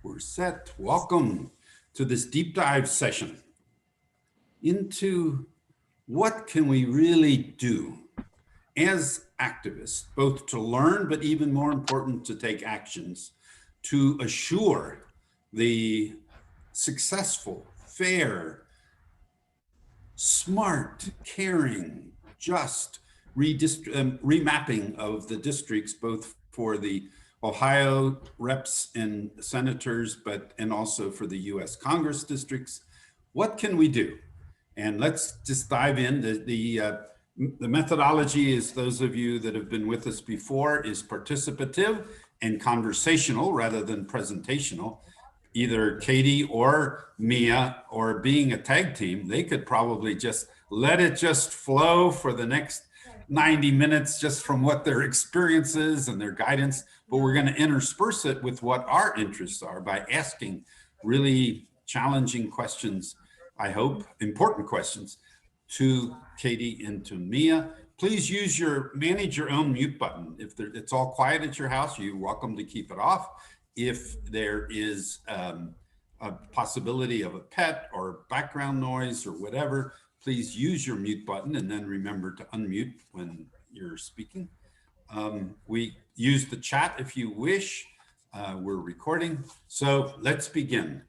We're set. Welcome to this deep dive session into what can we really do as activists, both to learn, but even more important, to take actions to assure the successful, fair, smart, caring, just remapping of the districts, both for the Ohio reps and senators, and also for the US Congress districts. What can we do? And let's just dive in. The methodology, is those of you that have been with us before, is participative and conversational rather than presentational. Either Katie or Mia, or being a tag team, they could probably just let it just flow for the next 90 minutes just from what their experiences and their guidance, but we're going to intersperse it with what our interests are by asking really challenging questions, I hope, important questions, to Katie and to Mia. Please manage your own mute button. If it's all quiet at your house, you're welcome to keep it off. If there is a possibility of a pet or background noise or whatever, please use your mute button and then remember to unmute when you're speaking. We use the chat if you wish. We're recording. So let's begin.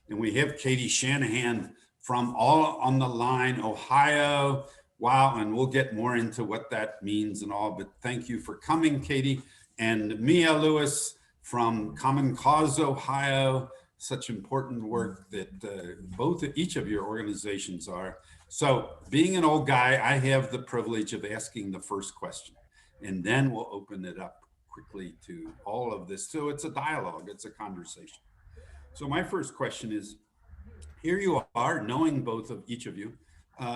And we have Katie Shanahan from all on the line, Ohio. Wow, and we'll get more into what that means and all, but thank you for coming, Katie. And Mia Lewis from Common Cause, Ohio. Such important work that each of your organizations are. So being an old guy, I have the privilege of asking the first question, and then we'll open it up quickly to all of this. So it's a dialogue, it's a conversation. So my first question is, here you are, knowing each of you,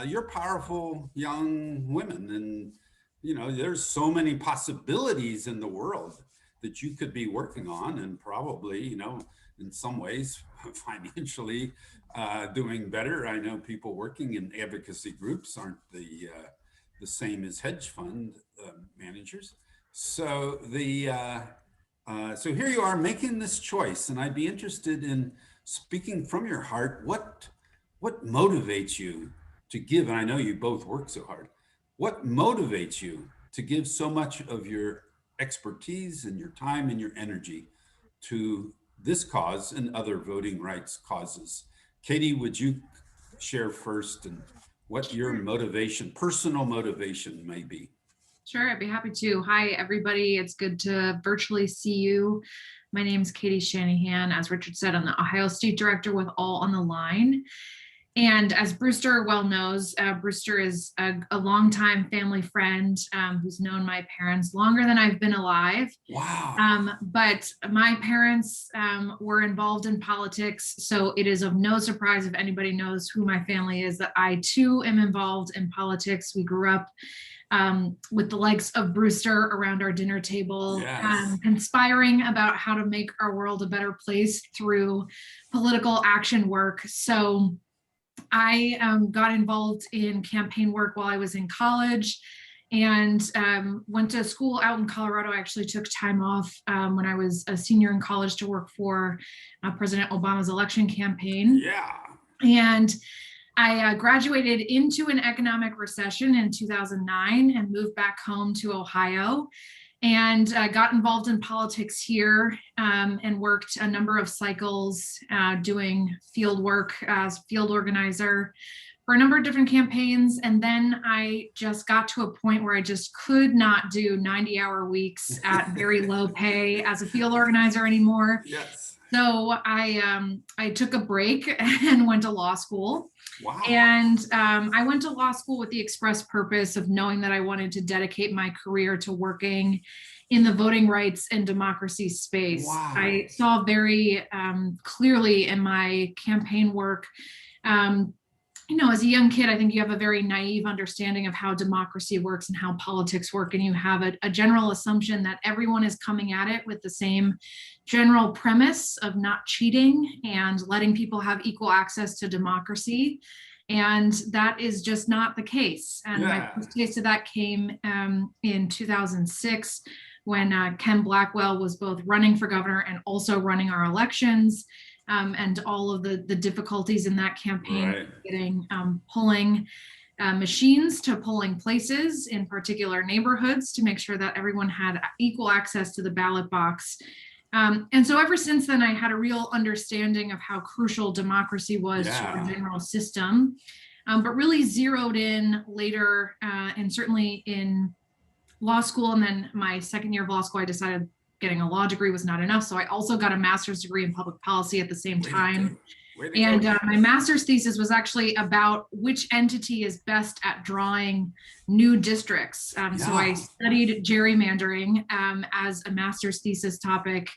you're powerful young women, and there's so many possibilities in the world that you could be working on, and probably, in some ways, financially doing better. I know people working in advocacy groups aren't the same as hedge fund managers. So so here you are making this choice, and I'd be interested in speaking from your heart. What motivates you to give? And I know you both work so hard. What motivates you to give so much of your expertise and your time and your energy to this cause and other voting rights causes? Katie, would you share first, and what your personal motivation may be? Sure, I'd be happy to. Hi, everybody. It's good to virtually see you. My name is Katie Shanahan. As Richard said, I'm the Ohio State Director with All on the Line. And as Brewster well knows, Brewster is a longtime family friend who's known my parents longer than I've been alive. Wow. But my parents were involved in politics, so it is of no surprise, if anybody knows who my family is, that I too am involved in politics. We grew up with the likes of Brewster around our dinner table, yes, conspiring about how to make our world a better place through political action work. So I got involved in campaign work while I was in college, and went to school out in Colorado. I actually took time off when I was a senior in college to work for President Obama's election campaign. Yeah. And I graduated into an economic recession in 2009 and moved back home to Ohio, and got involved in politics here, and worked a number of cycles doing field work as field organizer for a number of different campaigns. And then I just got to a point where I just could not do 90-hour weeks at very low pay as a field organizer anymore. Yes. So I took a break and went to law school. Wow. And I went to law school with the express purpose of knowing that I wanted to dedicate my career to working in the voting rights and democracy space. Wow. I saw very clearly in my campaign work, as a young kid, I think you have a very naive understanding of how democracy works and how politics work. And you have a general assumption that everyone is coming at it with the same general premise of not cheating and letting people have equal access to democracy. And that is just not the case. And my first taste of that came in 2006 when Ken Blackwell was both running for governor and also running our elections, and all of the difficulties in that campaign, Right. getting polling machines to polling places in particular neighborhoods to make sure that everyone had equal access to the ballot box. And so ever since then, I had a real understanding of how crucial democracy was to our general system, but really zeroed in later, and certainly in law school. And then my second year of law school, I decided getting a law degree was not enough. So I also got a master's degree in public policy at the same time. And my master's thesis was actually about which entity is best at drawing new districts. So I studied gerrymandering as a master's thesis topic,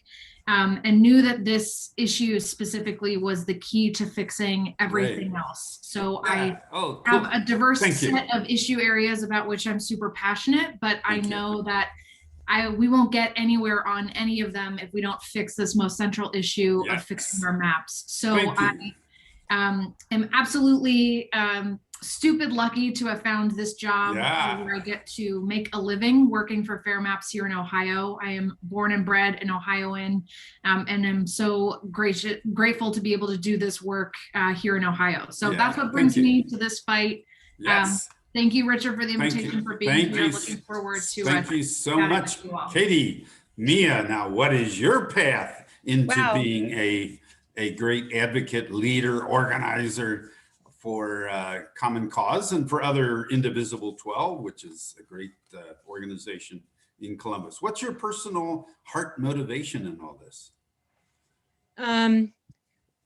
and knew that this issue specifically was the key to fixing everything else. So I have a diverse set of issue areas about which I'm super passionate, but I know that we won't get anywhere on any of them if we don't fix this most central issue of fixing our maps. So I am absolutely stupid lucky to have found this job where I get to make a living working for Fair Maps here in Ohio. I am born and bred an Ohioan, and I'm so grateful to be able to do this work here in Ohio. So that's what brings me to this fight. Thank you, Richard, for the invitation, for being here. Looking forward to Thank you so much, Katie. Mia, now what is your path into being a great advocate, leader, organizer for Common Cause and for other Indivisible 12, which is a great organization in Columbus? What's your personal heart motivation in all this?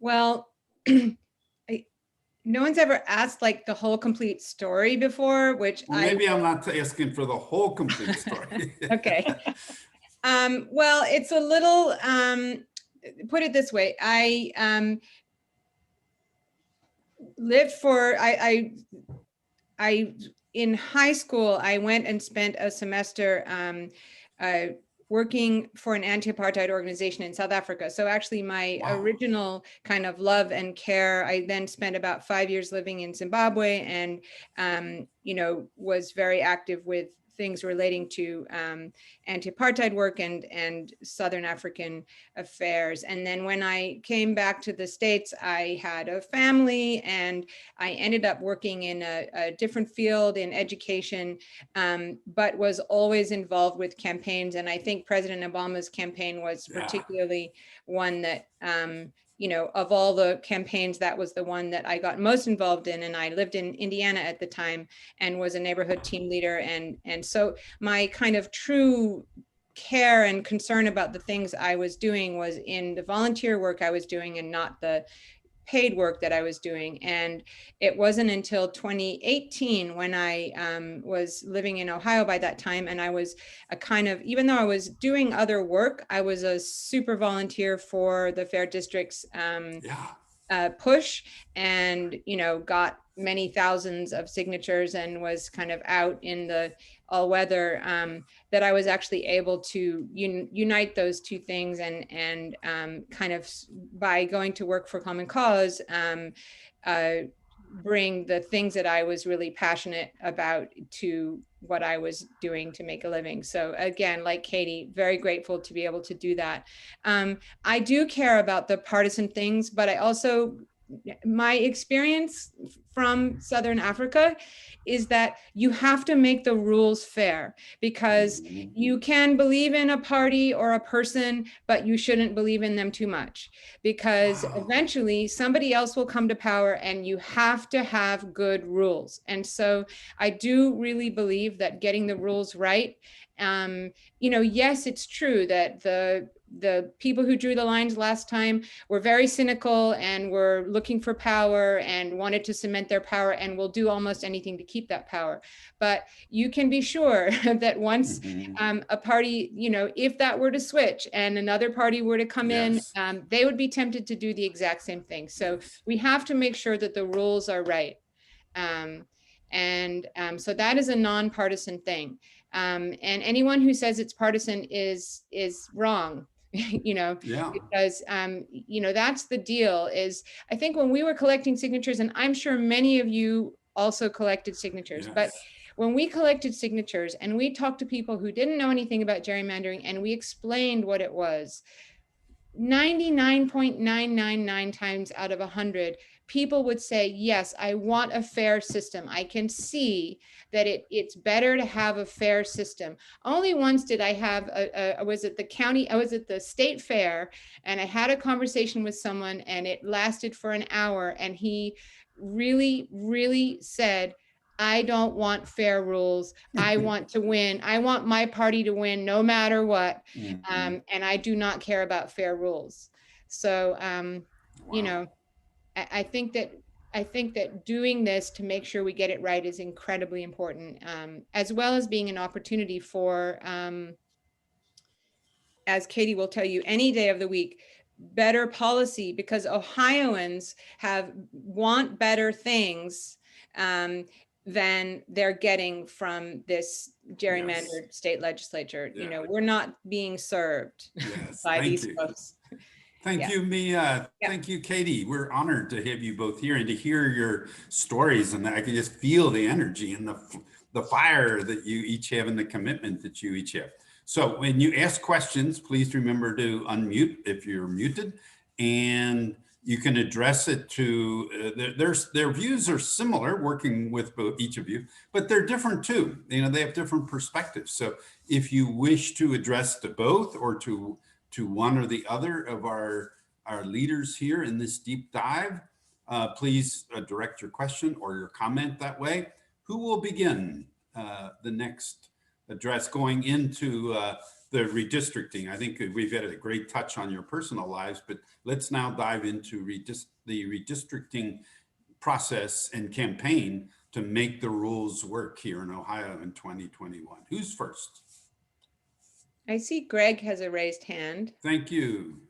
Well, no one's ever asked like the whole complete story before, which maybe I'm not asking for the whole complete story. Okay. Well, it's a little, put it this way. I lived for, in high school, I went and spent a semester working for an anti-apartheid organization in South Africa. So actually my original kind of love and care, I then spent about 5 years living in Zimbabwe and, you know, was very active with things relating to anti-apartheid work and Southern African affairs. And then when I came back to the States, I had a family and I ended up working in a different field in education, but was always involved with campaigns. And I think President Obama's campaign was particularly one that, you know, of all the campaigns, that was the one that I got most involved in. And I lived in Indiana at the time and was a neighborhood team leader. And so my kind of true care and concern about the things I was doing was in the volunteer work I was doing and not the paid work that I was doing. And it wasn't until 2018 when I was living in Ohio by that time. And I was a kind of, even though I was doing other work, I was a super volunteer for the Fair District's push and, you know, got many thousands of signatures and was kind of out in the all weather, that I was actually able to unite those two things and kind of by going to work for Common Cause, bring the things that I was really passionate about to what I was doing to make a living. So again, like Katie, very grateful to be able to do that. I do care about the partisan things, but I also, my experience from Southern Africa is that you have to make the rules fair, because you can believe in a party or a person, but you shouldn't believe in them too much, because eventually somebody else will come to power and you have to have good rules. And so I do really believe that getting the rules right, you know, yes, it's true that the people who drew the lines last time were very cynical and were looking for power and wanted to cement their power and will do almost anything to keep that power. But you can be sure that once a party, you know, if that were to switch and another party were to come in, they would be tempted to do the exact same thing. So we have to make sure that the rules are right. So that is a nonpartisan thing. And anyone who says it's partisan is wrong. You know, because, you know, that's the deal is, I think when we were collecting signatures, and I'm sure many of you also collected signatures, but when we collected signatures and we talked to people who didn't know anything about gerrymandering and we explained what it was, 99.999 times out of 100, people would say, yes, I want a fair system. I can see that it's better to have a fair system. Only once did I have I was at the state fair, and I had a conversation with someone, and it lasted for an hour, and he really, really said, I don't want fair rules. I want to win. I want my party to win no matter what. And I do not care about fair rules. So, you know, I think that doing this to make sure we get it right is incredibly important, as well as being an opportunity for, as Katie will tell you any day of the week, better policy, because Ohioans want better things than they're getting from this gerrymandered state legislature. Yeah. You know, we're not being served by these folks. Thank you, Mia. Thank you, Katie. We're honored to have you both here and to hear your stories. And I can just feel the energy and the fire that you each have and the commitment that you each have. So when you ask questions, please remember to unmute if you're muted, and you can address it to, their views are similar, working with each of you, but they're different too. You know, they have different perspectives. So if you wish to address to both or to one or the other of our leaders here in this deep dive, please direct your question or your comment that way. Who will begin the next address going into the redistricting? I think we've had a great touch on your personal lives, but let's now dive into the redistricting process and campaign to make the rules work here in Ohio in 2021. Who's first? I see Greg has a raised hand. Thank you.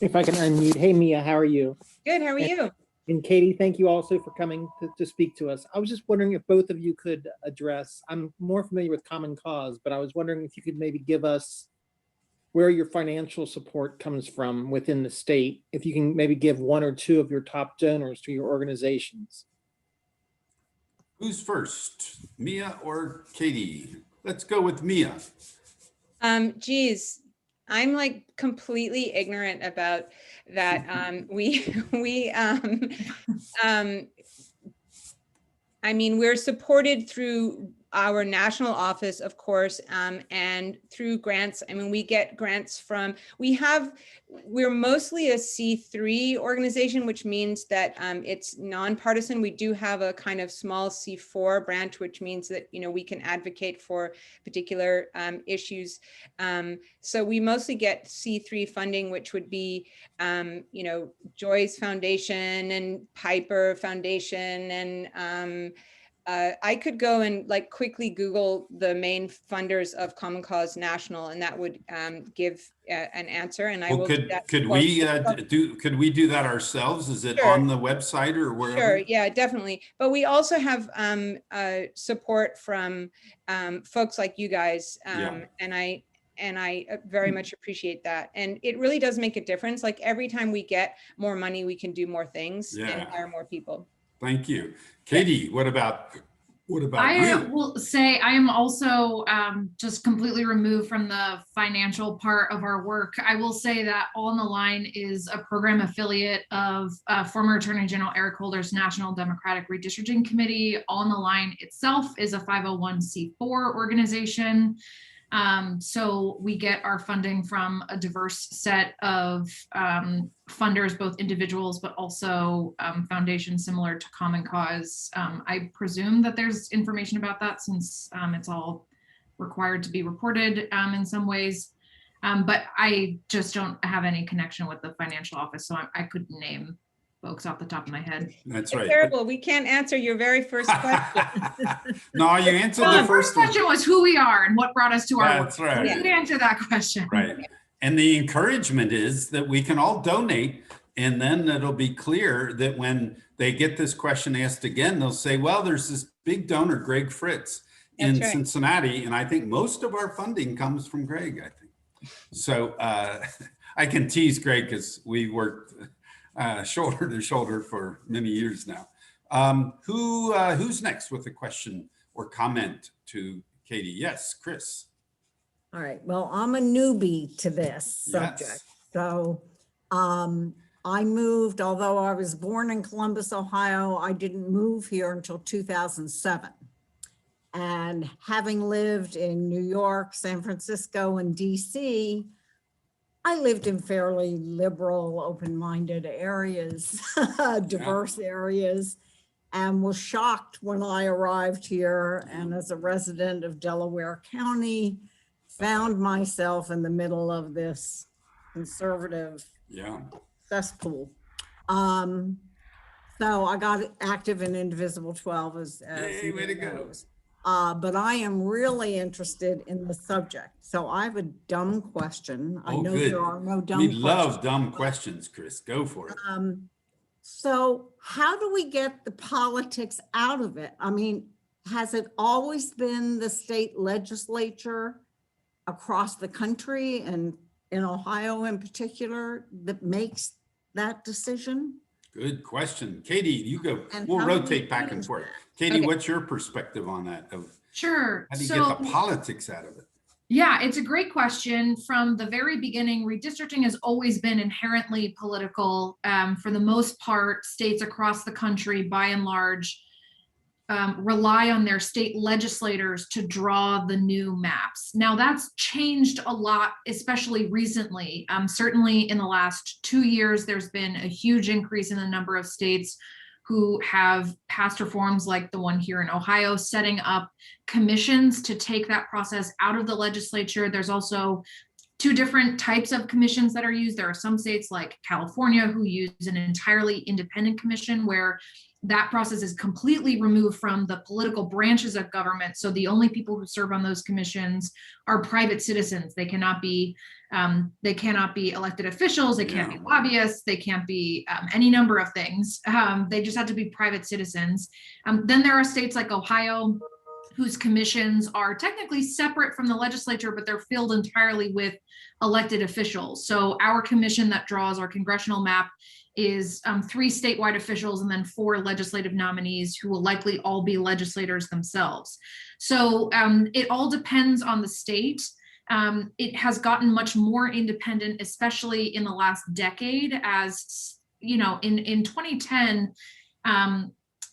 If I can unmute. Hey, Mia, how are you? Good, how are you? And Katie, thank you also for coming to speak to us. I was just wondering if both of you could address, I'm more familiar with Common Cause, but I was wondering if you could maybe give us where your financial support comes from within the state. If you can maybe give one or two of your top donors to your organizations. Who's first, Mia or Katie? Let's go with Mia. Geez, I'm like completely ignorant about that. I mean, we're supported through our national office, of course, and through grants. I mean, we get grants from, we're mostly a C3 organization, which means that it's nonpartisan. We do have a kind of small C4 branch, which means that, you know, we can advocate for particular issues. So we mostly get C3 funding, which would be, you know, Joyce Foundation and Piper Foundation, and I could go and like quickly Google the main funders of Common Cause National, and that would give an answer. And I will. Could we do that ourselves? Is it on the website or wherever? Sure, yeah, definitely. But we also have support from folks like you guys, and I very much appreciate that. And it really does make a difference. Like every time we get more money, we can do more things and hire more people. Thank you. Katie, what about I you? will say I am also just completely removed from the financial part of our work. I will say that All on the Line is a program affiliate of former Attorney General Eric Holder's National Democratic Redistricting Committee. All on the Line itself is a 501c4 organization. So we get our funding from a diverse set of funders, both individuals, but also foundations similar to Common Cause. I presume that there's information about that since it's all required to be reported in some ways. But I just don't have any connection with the financial office, so I couldn't name folks off the top of my head. That's right. Terrible. We can't answer your very first question. No, you answered the first question was who we are and what brought us to our work. That's right. We did answer that question. Right. And the encouragement is that we can all donate, and then it'll be clear that when they get this question asked again, they'll say, well, there's this big donor, Greg Fritz, in Cincinnati, and I think most of our funding comes from Greg, I think. So I can tease Greg because we worked shoulder to shoulder for many years now. Who's next with a question or comment to Katie? Yes, Chris. All right, well, I'm a newbie to this subject. Yes. So I moved, although I was born in Columbus, Ohio, I didn't move here until 2007. And having lived in New York, San Francisco, and DC, I lived in fairly liberal, open-minded areas, diverse areas, and was shocked when I arrived here and as a resident of Delaware County, found myself in the middle of this conservative cesspool. So I got active in Indivisible 12 as Yay, way to go. But I am really interested in the subject. So I have a dumb question. I know good. there are no dumb We questions. love dumb questions, Chris. Go for it. So how do we get the politics out of it? I mean, has it always been the state legislature across the country and in Ohio in particular that makes that decision? Good question. Katie, you go. And We'll how do we rotate back and manage forth. that? Katie, Okay. what's your perspective on that? Sure. How do you So, get the politics out of it? yeah, it's a great question. From the very beginning, redistricting has always been inherently political. For the most part, states across the country, by and large, rely on their state legislators to draw the new maps. Now that's changed a lot, especially recently. Certainly in the last 2 years, there's been a huge increase in the number of states who have passed reforms like the one here in Ohio, setting up commissions to take that process out of the legislature. There's also 2 different types of commissions that are used. There are some states like California who use an entirely independent commission where that process is completely removed from the political branches of government. So the only people who serve on those commissions are private citizens. They cannot be elected officials. They can't be lobbyists. They can't be any number of things. They just have to be private citizens. Then there are states like Ohio, whose commissions are technically separate from the legislature, but they're filled entirely with elected officials. So our commission that draws our congressional map is 3 statewide officials and then 4 legislative nominees who will likely all be legislators themselves. So it all depends on the state. It has gotten much more independent, especially in the last decade, as you know, in 2010 and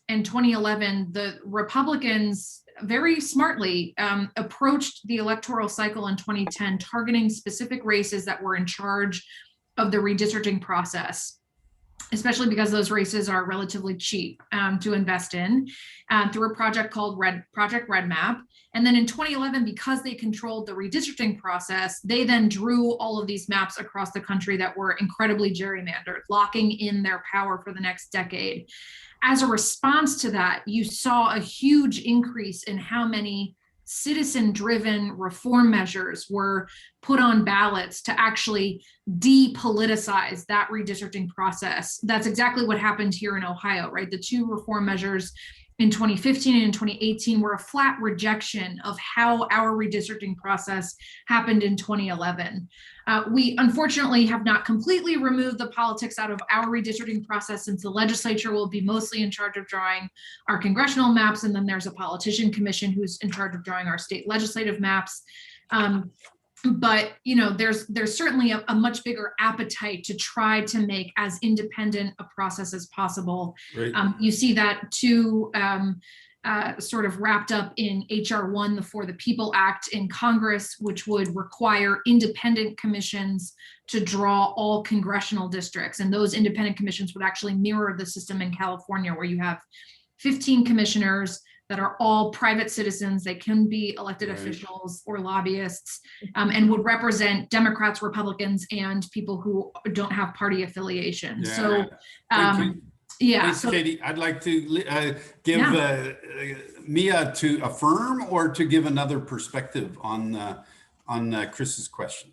2011, the Republicans very smartly approached the electoral cycle in 2010, targeting specific races that were in charge of the redistricting process, especially because those races are relatively cheap to invest in through a project called Project Red Map. And then in 2011, because they controlled the redistricting process, they then drew all of these maps across the country that were incredibly gerrymandered, locking in their power for the next decade. As a response to that, you saw a huge increase in how many citizen-driven reform measures were put on ballots to actually depoliticize that redistricting process. That's exactly what happened here in Ohio, right? The 2 reform measures in 2015 and in 2018 were a flat rejection of how our redistricting process happened in 2011. We unfortunately have not completely removed the politics out of our redistricting process, since the legislature will be mostly in charge of drawing our congressional maps, and then there's a politician commission who's in charge of drawing our state legislative maps. But you know, there's certainly a much bigger appetite to try to make as independent a process as possible. You see that too, sort of wrapped up in HR 1, the For the People Act in Congress, which would require independent commissions to draw all congressional districts. And those independent commissions would actually mirror the system in California, where you have 15 commissioners that are all private citizens. They can be elected officials or lobbyists, and would represent Democrats, Republicans, and people who don't have party affiliation. So, Thanks, Katie. I'd like to give Mia to affirm or to give another perspective on Chris's question.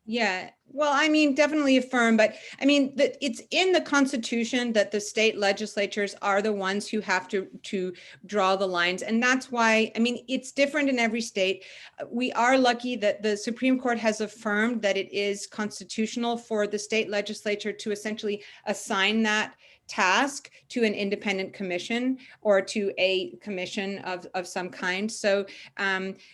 Yeah, well, I mean, definitely affirm, but I mean, it's in the Constitution that the state legislatures are the ones who have to draw the lines. And that's why, I mean, it's different in every state. We are lucky that the Supreme Court has affirmed that it is constitutional for the state legislature to essentially assign that task to an independent commission or to a commission of some kind. So,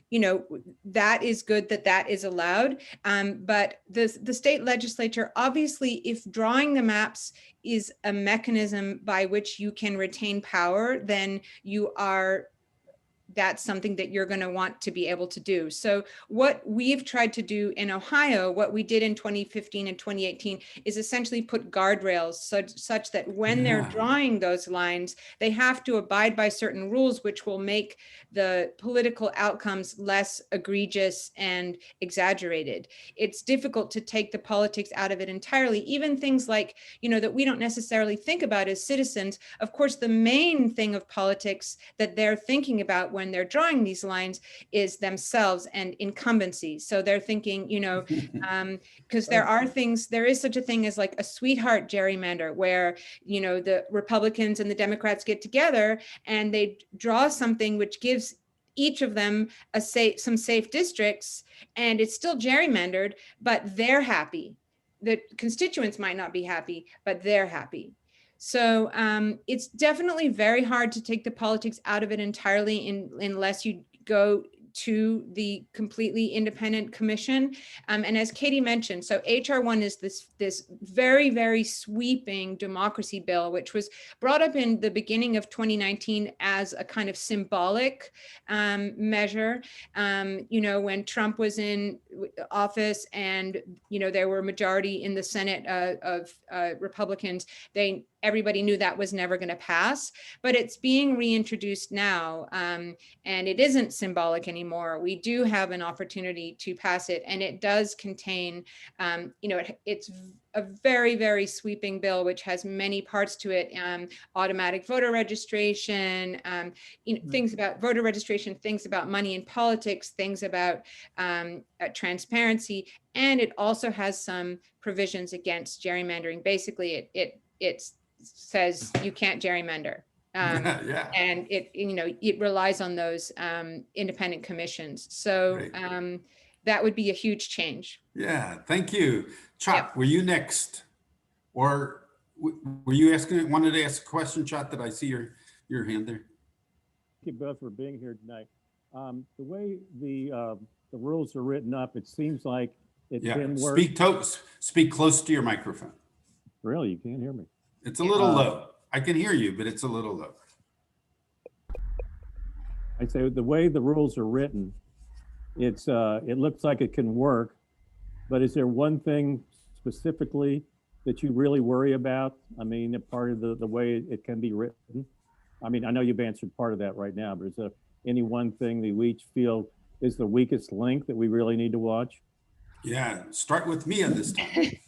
you know, that is good that that is allowed. But the state legislature, obviously, if drawing the maps is a mechanism by which you can retain power, then that's something that you're going to want to be able to do. So what we've tried to do in Ohio, what we did in 2015 and 2018, is essentially put guardrails such that when they're drawing those lines, they have to abide by certain rules, which will make the political outcomes less egregious and exaggerated. It's difficult to take the politics out of it entirely, even things like, you know, that we don't necessarily think about as citizens. Of course, the main thing of politics that they're thinking about when they're drawing these lines is themselves and incumbency. So they're thinking, you know, because there is such a thing as like a sweetheart gerrymander where, you know, the Republicans and the Democrats get together and they draw something which gives each of them some safe districts, and it's still gerrymandered, but they're happy. The constituents might not be happy, but they're happy. So it's definitely very hard to take the politics out of it entirely unless you go to the completely independent commission. And as Katie mentioned, so HR 1 is this very, very sweeping democracy bill, which was brought up in the beginning of 2019 as a kind of symbolic measure. You know, when Trump was in office and, you know, there were a majority in the Senate of Republicans, everybody knew that was never going to pass, but it's being reintroduced now, and it isn't symbolic anymore. We do have an opportunity to pass it, and it does contain, you know, it's a very, very sweeping bill, which has many parts to it. Automatic voter registration, you know, things about voter registration, things about money in politics, things about transparency, and it also has some provisions against gerrymandering. Basically, it says you can't gerrymander. And it, you know, it relies on those independent commissions. So that would be a huge change. Yeah, thank you. Chuck, were you next? Or were you wanted to ask a question, Chuck? Did I see your hand there? Thank you both for being here tonight. The way the rules are written up, it seems like it can work. Speak close to your microphone. Really, you can't hear me? It's a little low. I can hear you, but it's a little low. I say the way the rules are written, it looks like it can work, but is there one thing specifically that you really worry about? I mean, a part of the way it can be written? I mean, I know you've answered part of that right now, but is there any one thing that we each feel is the weakest link that we really need to watch? Yeah, start with Mia this time.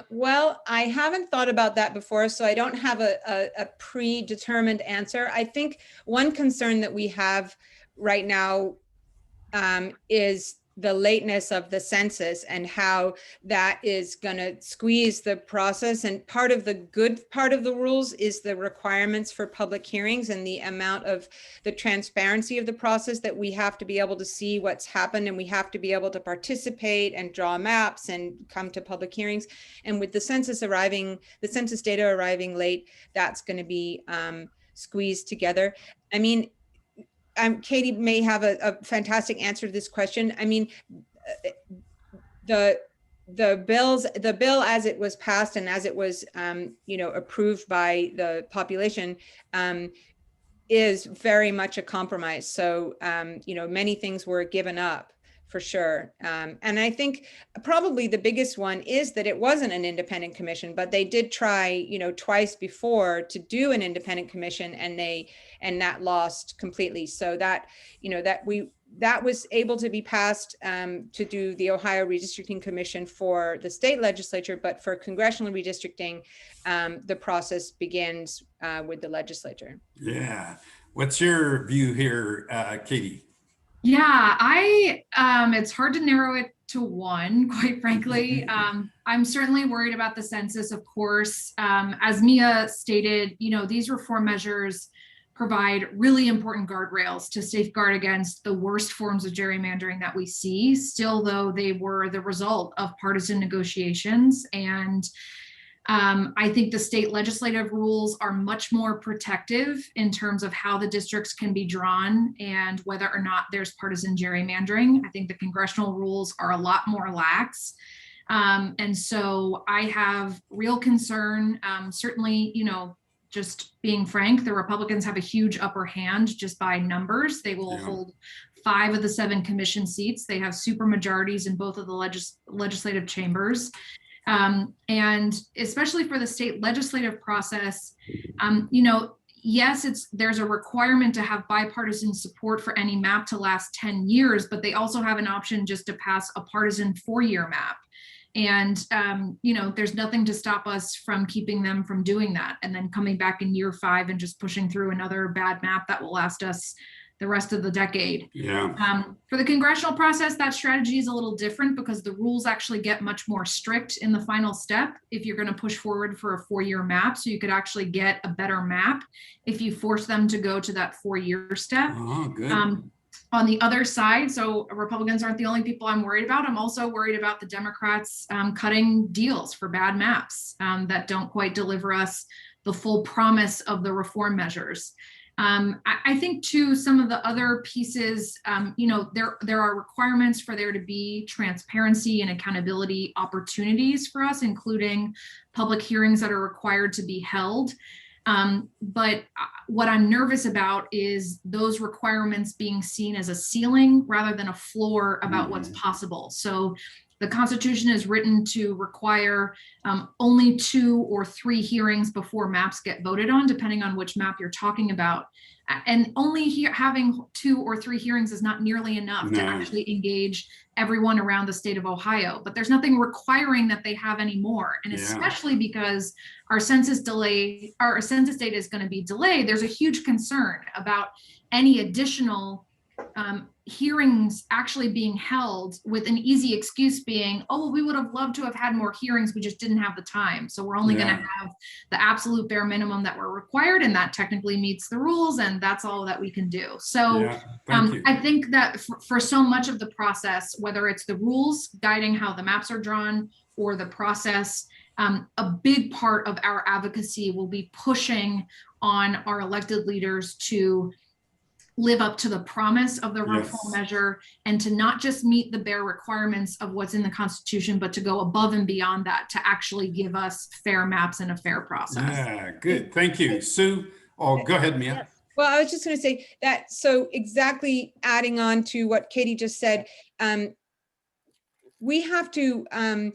Well, I haven't thought about that before, so I don't have a predetermined answer. I think one concern that we have right now is the lateness of the census and how that is going to squeeze the process. And part of the good part of the rules is the requirements for public hearings and the amount of the transparency of the process, that we have to be able to see what's happened and we have to be able to participate and draw maps and come to public hearings. And with the census data arriving late, that's going to be squeezed together. I mean, Katie may have a fantastic answer to this question. I mean, the bill as it was passed and as it was, you know, approved by the population is very much a compromise. So, you know, many things were given up for sure. And I think probably the biggest one is that it wasn't an independent commission, but they did try, you know, twice before to do an independent commission, and that lost completely. So that, you know, that was able to be passed to do the Ohio Redistricting Commission for the state legislature, but for congressional redistricting, the process begins with the legislature. Yeah. What's your view here, Katie? Yeah, it's hard to narrow it to one, quite frankly. I'm certainly worried about the census, of course. As Mia stated, you know, these reform measures provide really important guardrails to safeguard against the worst forms of gerrymandering that we see, still though they were the result of partisan negotiations. And I think the state legislative rules are much more protective in terms of how the districts can be drawn and whether or not there's partisan gerrymandering. I think the congressional rules are a lot more lax. And so I have real concern, certainly, just being frank, the Republicans have a huge upper hand just by numbers. They will hold 5 of the 7 commission seats. They have super majorities in both of the legislative chambers. And especially for the state legislative process, yes, there's a requirement to have bipartisan support for any map to last 10 years, but they also have an option just to pass a partisan 4-year map. And, there's nothing to stop us from keeping them from doing that and then coming back in year 5 and just pushing through another bad map that will last us the rest of the decade. Yeah. For the congressional process, that strategy is a little different because the rules actually get much more strict in the final step if you're going to push forward for a 4-year map. So you could actually get a better map if you force them to go to that 4-year step. Oh, good. On the other side, so Republicans aren't the only people I'm worried about. I'm also worried about the Democrats cutting deals for bad maps that don't quite deliver us the full promise of the reform measures. I think too, some of the other pieces, there are requirements for there to be transparency and accountability opportunities for us, including public hearings that are required to be held. But what I'm nervous about is those requirements being seen as a ceiling rather than a floor about what's possible. So the Constitution is written to require only 2 or 3 hearings before maps get voted on, depending on which map you're talking about. And only having 2 or 3 hearings is not nearly enough to actually engage everyone around the state of Ohio. But there's nothing requiring that they have any more. And especially because our census data is going to be delayed, there's a huge concern about any additional hearings actually being held with an easy excuse being, oh, well, we would have loved to have had more hearings, we just didn't have the time. So we're only going to have the absolute bare minimum that we're required, and that technically meets the rules, and that's all that we can do. So I think that for so much of the process, whether it's the rules guiding how the maps are drawn or the process, a big part of our advocacy will be pushing on our elected leaders to live up to the promise of the reform measure and to not just meet the bare requirements of what's in the Constitution, but to go above and beyond that to actually give us fair maps and a fair process. Yeah, good. Thank you. Sue, go ahead, Mia. Yes. Well, I was just going to say that, so exactly adding on to what Katie just said, we have to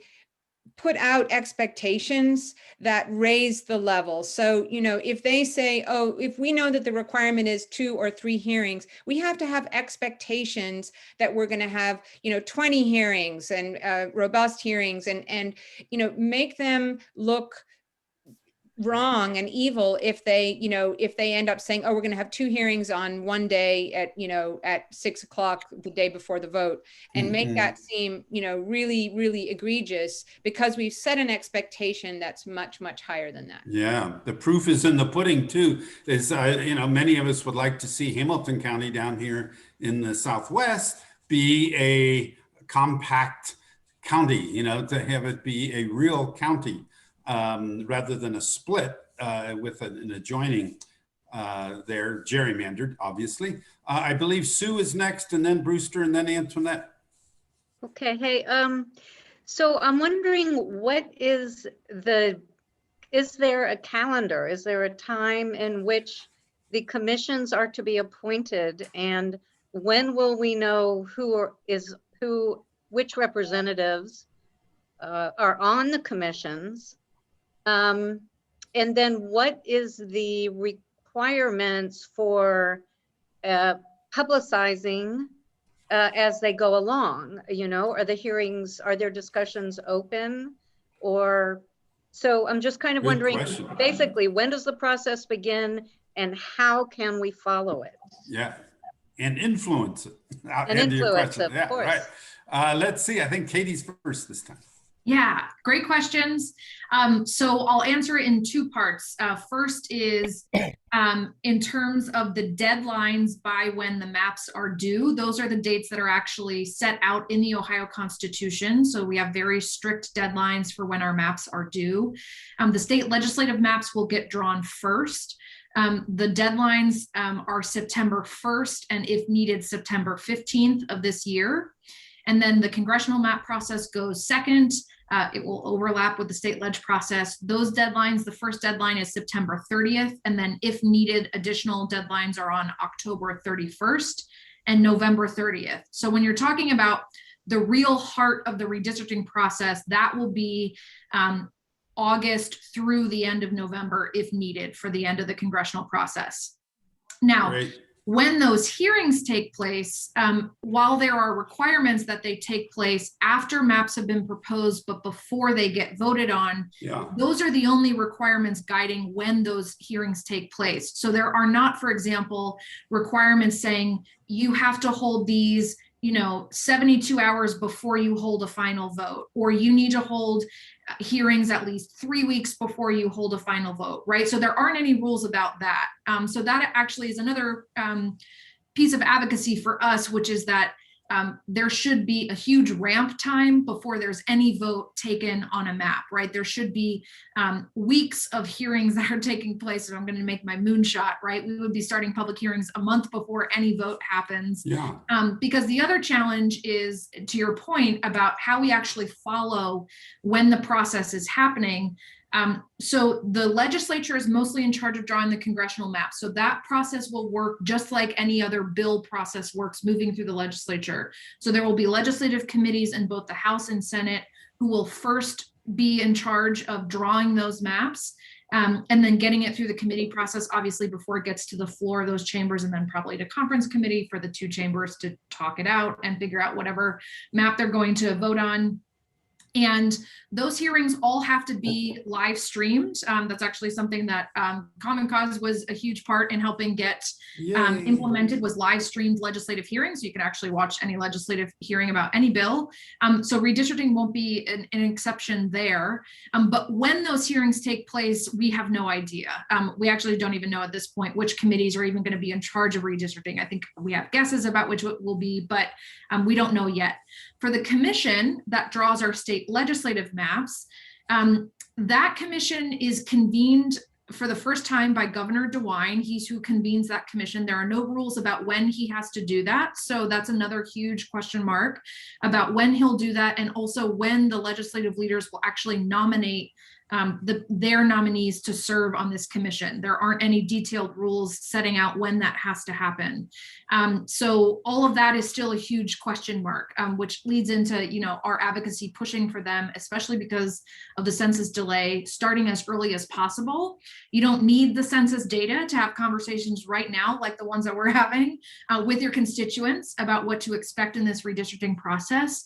put out expectations that raise the level. So, if they say, oh, if we know that the requirement is 2 or 3 hearings, we have to have expectations that we're going to have, 20 hearings and robust hearings and make them look wrong and evil if they end up saying, oh, we're going to have 2 hearings on one day at 6 o'clock the day before the vote, and make that seem, really, really egregious, because we've set an expectation that's much, much higher than that. Yeah, the proof is in the pudding too. Is many of us would like to see Hamilton County down here in the Southwest be a compact county, to have it be a real county. Rather than a split with an adjoining there, gerrymandered, obviously. I believe Sue is next, and then Brewster, and then Antoinette. Okay, hey, so I'm wondering, is there a calendar? Is there a time in which the commissions are to be appointed, and when will we know which representatives are on the commissions? And then what is the requirements for publicizing as they go along? Are their discussions open? So I'm just kind of wondering, basically, when does the process begin and how can we follow it? Yeah, and influence it. And influence it, of course. Right. Let's see, I think Katie's first this time. Yeah, great questions. So I'll answer it in two parts. First is in terms of the deadlines by when the maps are due. Those are the dates that are actually set out in the Ohio Constitution. So we have very strict deadlines for when our maps are due. The state legislative maps will get drawn first. The deadlines are September 1st and if needed, September 15th of this year. And then the congressional map process goes second. It will overlap with the state ledge process. Those deadlines, the first deadline is September 30th. And then if needed, additional deadlines are on October 31st and November 30th. So when you're talking about the real heart of the redistricting process, that will be August through the end of November if needed for the end of the congressional process. Now, Great. When those hearings take place, while there are requirements that they take place after maps have been proposed, but before they get voted on, those are the only requirements guiding when those hearings take place. So there are not, for example, requirements saying you have to hold these 72 hours before you hold a final vote, or you need to hold hearings at least 3 weeks before you hold a final vote, right? So there aren't any rules about that. So that actually is another piece of advocacy for us, which is that there should be a huge ramp time before there's any vote taken on a map, right? There should be weeks of hearings that are taking place. And I'm going to make my moonshot, right? We would be starting public hearings a month before any vote happens. Yeah. Because the other challenge is, to your point about how we actually follow when the process is happening. So the legislature is mostly in charge of drawing the congressional map. So that process will work just like any other bill process works moving through the legislature. So there will be legislative committees in both the House and Senate who will first be in charge of drawing those maps and then getting it through the committee process, obviously before it gets to the floor of those chambers, and then probably to conference committee for the two chambers to talk it out and figure out whatever map they're going to vote on. And those hearings all have to be live streamed. That's actually something that Common Cause was a huge part in helping get implemented, was live streamed legislative hearings. You can actually watch any legislative hearing about any bill. So redistricting won't be an exception there. But when those hearings take place, we have no idea. We actually don't even know at this point which committees are even going to be in charge of redistricting. I think we have guesses about which it will be, but we don't know yet. For the commission that draws our state legislative maps, that commission is convened for the first time by Governor DeWine. He's who convenes that commission. There are no rules about when he has to do that. So that's another huge question mark about when he'll do that, and also when the legislative leaders will actually nominate their nominees to serve on this commission. There aren't any detailed rules setting out when that has to happen. So all of that is still a huge question mark, which leads into our advocacy pushing for them, especially because of the census delay, starting as early as possible. You don't need the census data to have conversations right now, like the ones that we're having with your constituents about what to expect in this redistricting process.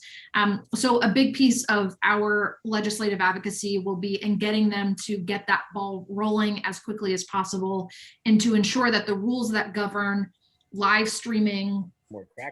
So a big piece of our legislative advocacy will be in getting them to get that ball rolling as quickly as possible, and to ensure that the rules that govern live streaming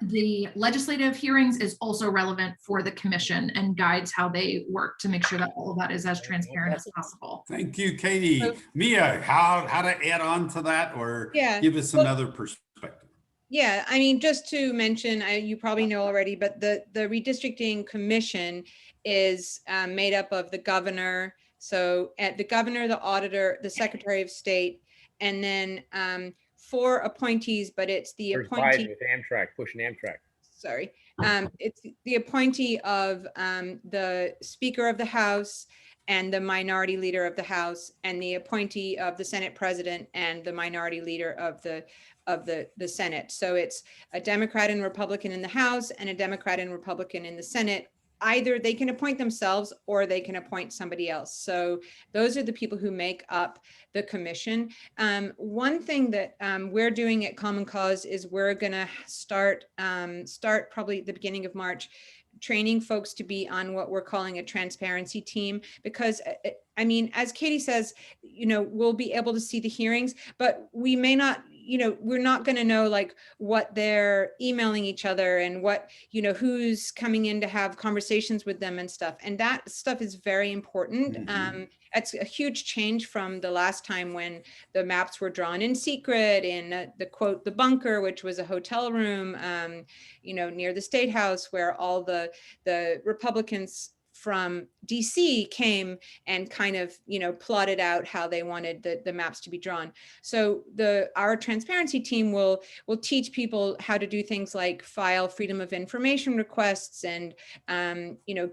the legislative hearings is also relevant for the commission and guides how they work to make sure that all of that is as transparent as possible. Thank you, Katie. Mia, how to add on to that, or give us another perspective? Yeah, I mean, just to mention, you probably know already, but the redistricting commission is made up of the governor. So at the governor, the auditor, the secretary of state, and then 4 appointees, but it's the appointee with Amtrak, pushing Amtrak. Sorry. It's the appointee of the Speaker of the House and the minority leader of the House, and the appointee of the Senate President and the minority leader of the Senate. So it's a Democrat and Republican in the House and a Democrat and Republican in the Senate. Either they can appoint themselves or they can appoint somebody else. So those are the people who make up the commission. One thing that we're doing at Common Cause is we're going to start probably at the beginning of March, training folks to be on what we're calling a transparency team, because I mean, as Katie says, we'll be able to see the hearings, but we may not, we're not going to know like what they're emailing each other and what, who's coming in to have conversations with them and stuff. And that stuff is very important. Mhm. It's a huge change from the last time when the maps were drawn in secret in the quote, the bunker, which was a hotel room, near the State House, where all the Republicans from DC came and kind of, plotted out how they wanted the maps to be drawn. So our transparency team will teach people how to do things like file freedom of information requests and,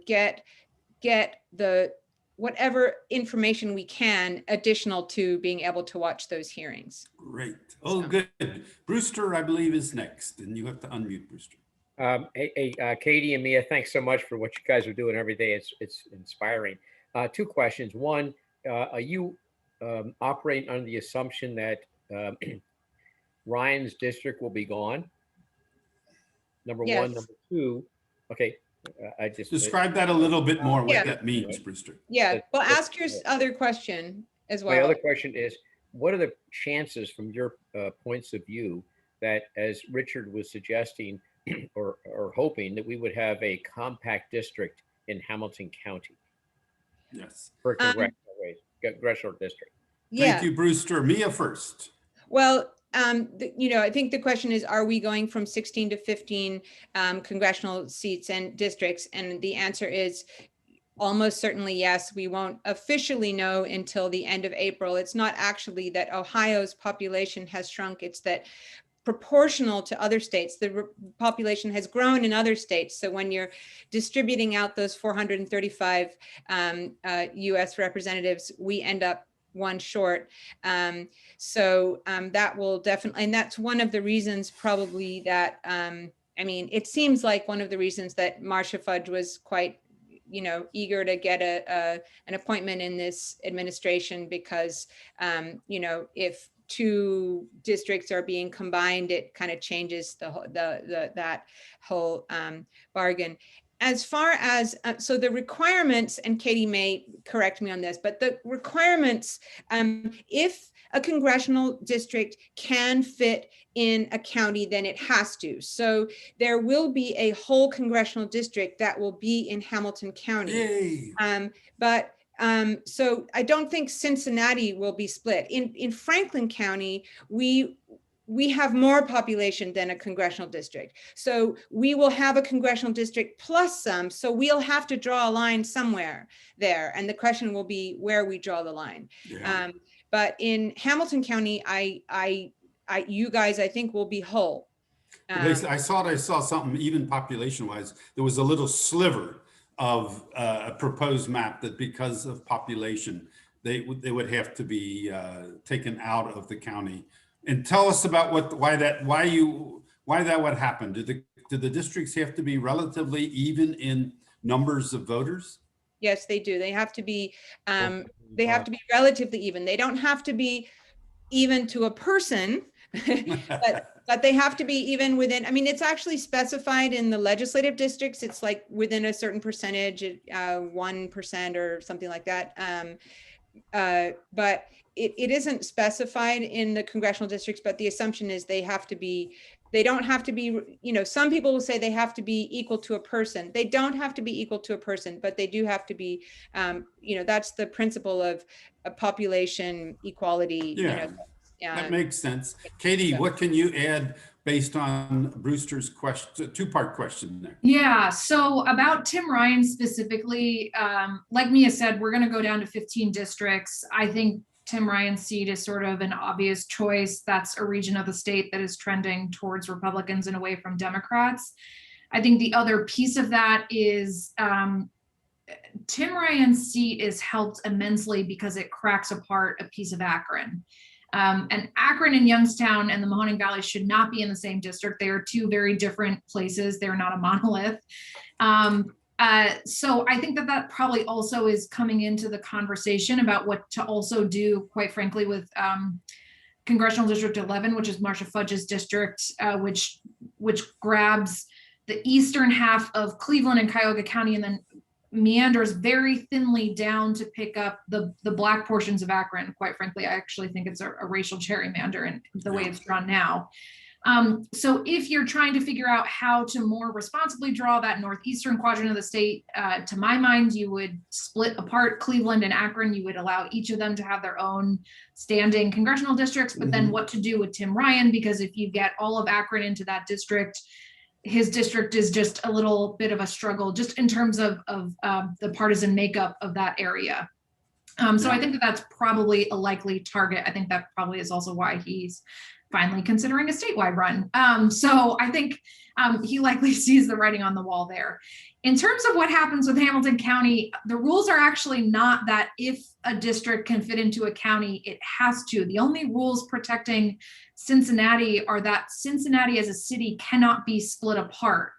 get the whatever information we can additional to being able to watch those hearings. Great. Oh, So. good. Brewster, I believe, is next, and you have to unmute Brewster. Katie and Mia, thanks so much for what you guys are doing every day. It's inspiring. Two questions. One, are you operating under the assumption that Ryan's district will be gone? Number Yes. one. Number two, okay. I just Describe that a little bit more, what Yeah. that means, Brewster. Yeah, well, That's- ask your other question as My well. other question is, what are the chances from your points of view that, as Richard was suggesting or hoping, that we would have a compact district in Hamilton County Yes. for congressional district? Yeah. Thank you, Brewster. Mia first. Well, I think the question is, are we going from 16 to 15 congressional seats and districts? And the answer is almost certainly yes. We won't officially know until the end of April. It's not actually that Ohio's population has shrunk. It's that proportional to other states, the population has grown in other states. So when you're distributing out those 435 US representatives, we end up one short. That will definitely, and that's one of the reasons probably that, it seems like one of the reasons that Marcia Fudge was quite, eager to get an appointment in this administration, because, if two districts are being combined, it kind of changes that whole bargain. As far as, so the requirements, and Katie may correct me on this, but the requirements, if a congressional district can fit in a county, then it has to. So there will be a whole congressional district that will be in Hamilton County. Yay. So I don't think Cincinnati will be split. In Franklin County, we have more population than a congressional district. So we will have a congressional district plus some, so we'll have to draw a line somewhere there. And the question will be where we draw the line. Yeah. But in Hamilton County, you guys, I think, will be whole. I saw something, even population-wise, there was a little sliver of a proposed map that because of population, they would have to be taken out of the county. And tell us about why that would happen. Do the districts have to be relatively even in numbers of voters? Yes, they do. They have to be relatively even. They don't have to be even to a person, but they have to be even within, it's actually specified in the legislative districts. It's like within a certain percentage, 1% or something like that. But it isn't specified in the congressional districts, but the assumption is they don't have to be, some people will say they have to be equal to a person. They don't have to be equal to a person, but they do have to be, that's the principle of a population equality. Yeah, that makes sense. Katie, what can you add based on Brewster's question, two-part question there? Yeah, so about Tim Ryan specifically, like Mia said, we're going to go down to 15 districts. I think Tim Ryan's seat is sort of an obvious choice. That's a region of the state that is trending towards Republicans and away from Democrats. I think the other piece of that is Tim Ryan's seat is helped immensely because it cracks apart a piece of Akron. And Akron and Youngstown and the Mahoning Valley should not be in the same district. They are two very different places. They're not a monolith. So I think that probably also is coming into the conversation about what to also do, quite frankly, with Congressional District 11, which is Marcia Fudge's district, which grabs the eastern half of Cleveland and Cuyahoga County and then meanders very thinly down to pick up the black portions of Akron. Quite frankly, I actually think it's a racial gerrymander in the way it's drawn now. So if you're trying to figure out how to more responsibly draw that northeastern quadrant of the state, to my mind, you would split apart Cleveland and Akron. You would allow each of them to have their own standing congressional districts, but then what to do with Tim Ryan, because if you get all of Akron into that district, his district is just a little bit of a struggle just in terms of the partisan makeup of that area. So I think that that's probably a likely target. I think that probably is also why he's finally considering a statewide run. So I think he likely sees the writing on the wall there. In terms of what happens with Hamilton County, the rules are actually not that if a district can fit into a county, it has to. The only rules protecting Cincinnati are that Cincinnati as a city cannot be split apart.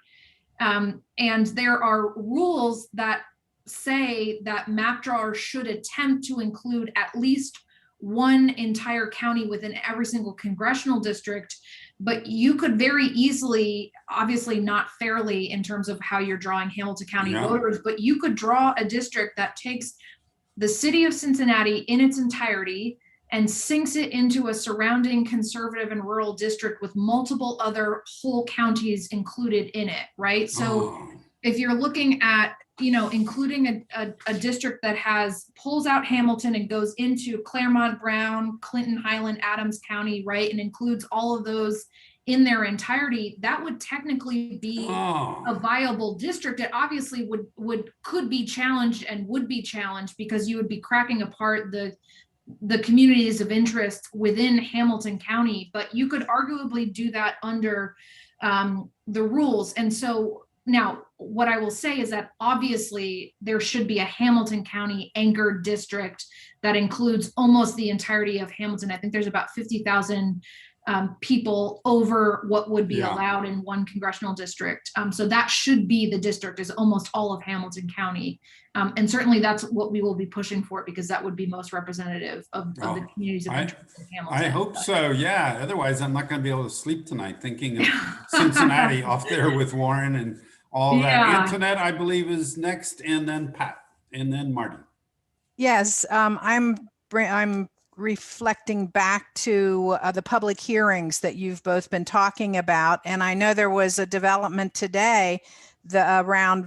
And there are rules that say that map drawers should attempt to include at least one entire county within every single congressional district, but you could very easily, obviously not fairly in terms of how you're drawing Hamilton County voters, but you could draw a district that takes the city of Cincinnati in its entirety and sinks it into a surrounding conservative and rural district with multiple other whole counties included in it, right? So if you're looking at, you know, including a district that pulls out Hamilton and goes into Claremont, Brown, Clinton, Highland, Adams County, right, and includes all of those in their entirety, that would technically be a viable district. It obviously could be challenged and would be challenged because you would be cracking apart the communities of interest within Hamilton County, but you could arguably do that under the rules. And so now what I will say is that obviously there should be a Hamilton County anchored district that includes almost the entirety of Hamilton. I think there's about 50,000 people over what would be allowed in one congressional district. So that should be the district, is almost all of Hamilton County. And certainly that's what we will be pushing for, because that would be most representative of the communities of interest in Hamilton. I hope so, yeah. Otherwise, I'm not going to be able to sleep tonight thinking of Cincinnati off there with Warren and all that. Antoinette, I believe, is next, and then Pat, and then Marty. Yes, I'm reflecting back to the public hearings that you've both been talking about. And I know there was a development today around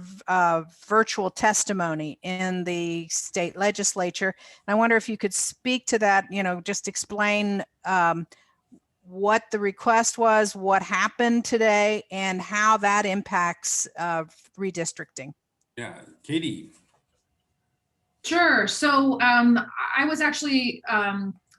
virtual testimony in the state legislature. And I wonder if you could speak to that, you know, just explain what the request was, what happened today, and how that impacts redistricting. Yeah, Katie. Sure. So I was actually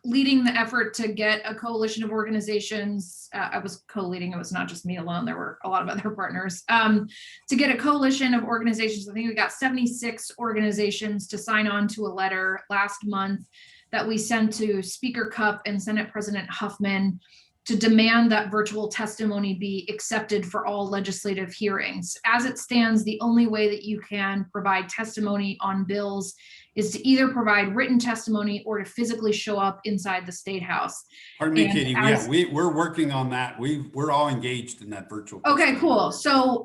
leading the effort to get a coalition of organizations. I was co-leading, it was not just me alone. There were a lot of other partners to get a coalition of organizations. I think we got 76 organizations to sign on to a letter last month that we sent to Speaker Cupp and Senate President Huffman to demand that virtual testimony be accepted for all legislative hearings. As it stands, the only way that you can provide testimony on bills is to either provide written testimony or to physically show up inside the State House. Pardon me, Katie. We're working on that. We're all engaged in that virtual. Okay, cool. So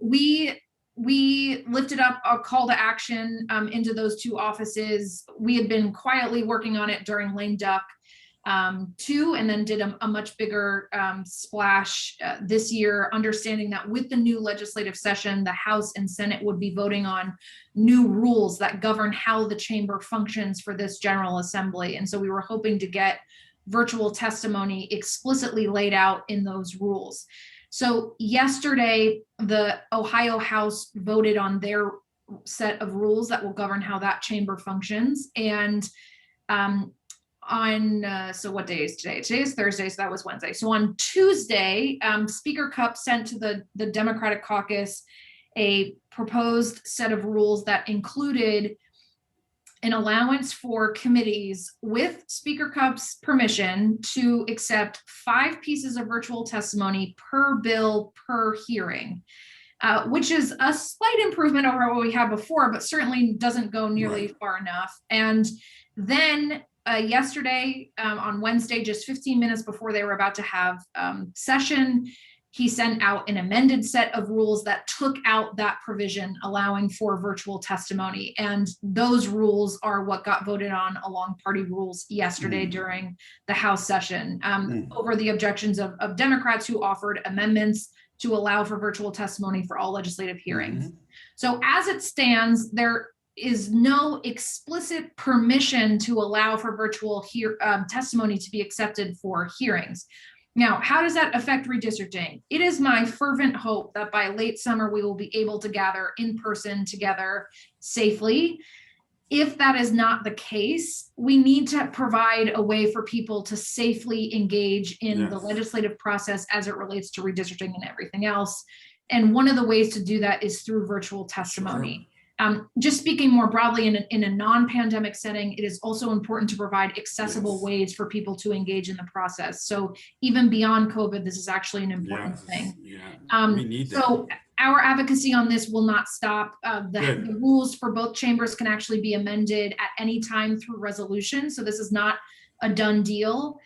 we lifted up a call to action into those two offices. We had been quietly working on it during lame duck 2, and then did a much bigger splash this year, understanding that with the new legislative session, the House and Senate would be voting on new rules that govern how the chamber functions for this General Assembly. And so we were hoping to get virtual testimony explicitly laid out in those rules. So yesterday, the Ohio House voted on their set of rules that will govern how that chamber functions. And so what day is today? Today is Thursday, so that was Wednesday. So on Tuesday, Speaker Cupp sent to the Democratic caucus a proposed set of rules that included an allowance for committees, with Speaker Cupp's permission, to accept 5 pieces of virtual testimony per bill per hearing, which is a slight improvement over what we had before, but certainly doesn't go nearly far enough. And then yesterday, on Wednesday, just 15 minutes before they were about to have session, he sent out an amended set of rules that took out that provision allowing for virtual testimony. And those rules are what got voted on along party rules yesterday during the House session over the objections of Democrats who offered amendments to allow for virtual testimony for all legislative hearings. So as it stands, there is no explicit permission to allow for virtual testimony to be accepted for hearings. Now, how does that affect redistricting? It is my fervent hope that by late summer, we will be able to gather in person together safely. If that is not the case, we need to provide a way for people to safely engage in the legislative process as it relates to redistricting and everything else. And one of the ways to do that is through virtual testimony. Just speaking more broadly in a non-pandemic setting, it is also important to provide accessible ways for people to engage in the process. So even beyond COVID, this is actually an important thing. We need so our advocacy on this will not stop. The rules for both chambers can actually be amended at any time through resolution. So this is not a done deal.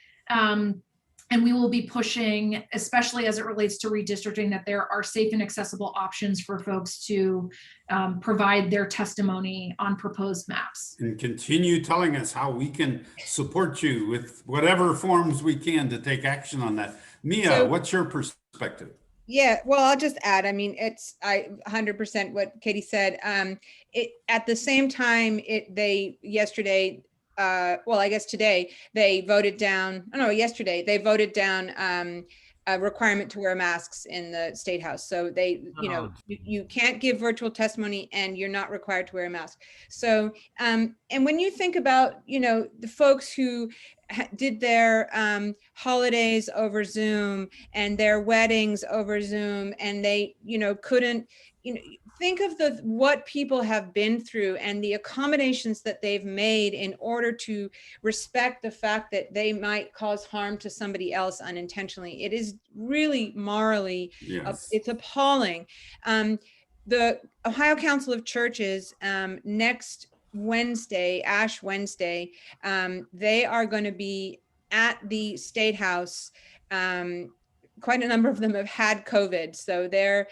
And we will be pushing, especially as it relates to redistricting, that there are safe and accessible options for folks to provide their testimony on proposed maps. And continue telling us how we can support you with whatever forms we can to take action on that. Mia, what's your perspective? Yeah, well, I'll just add, I mean, it's 100% what Katie said. At the same time, yesterday, well, I guess today they voted down, yesterday they voted down a requirement to wear masks in the State House. So they, you can't give virtual testimony and you're not required to wear a mask. So, and when you think about, the folks who did their holidays over Zoom and their weddings over Zoom, and they, couldn't, think of what people have been through and the accommodations that they've made in order to respect the fact that they might cause harm to somebody else unintentionally. It is really morally, it's appalling. The Ohio Council of Churches next Wednesday, Ash Wednesday, they are going to be at the State House. Quite a number of them have had COVID, so they're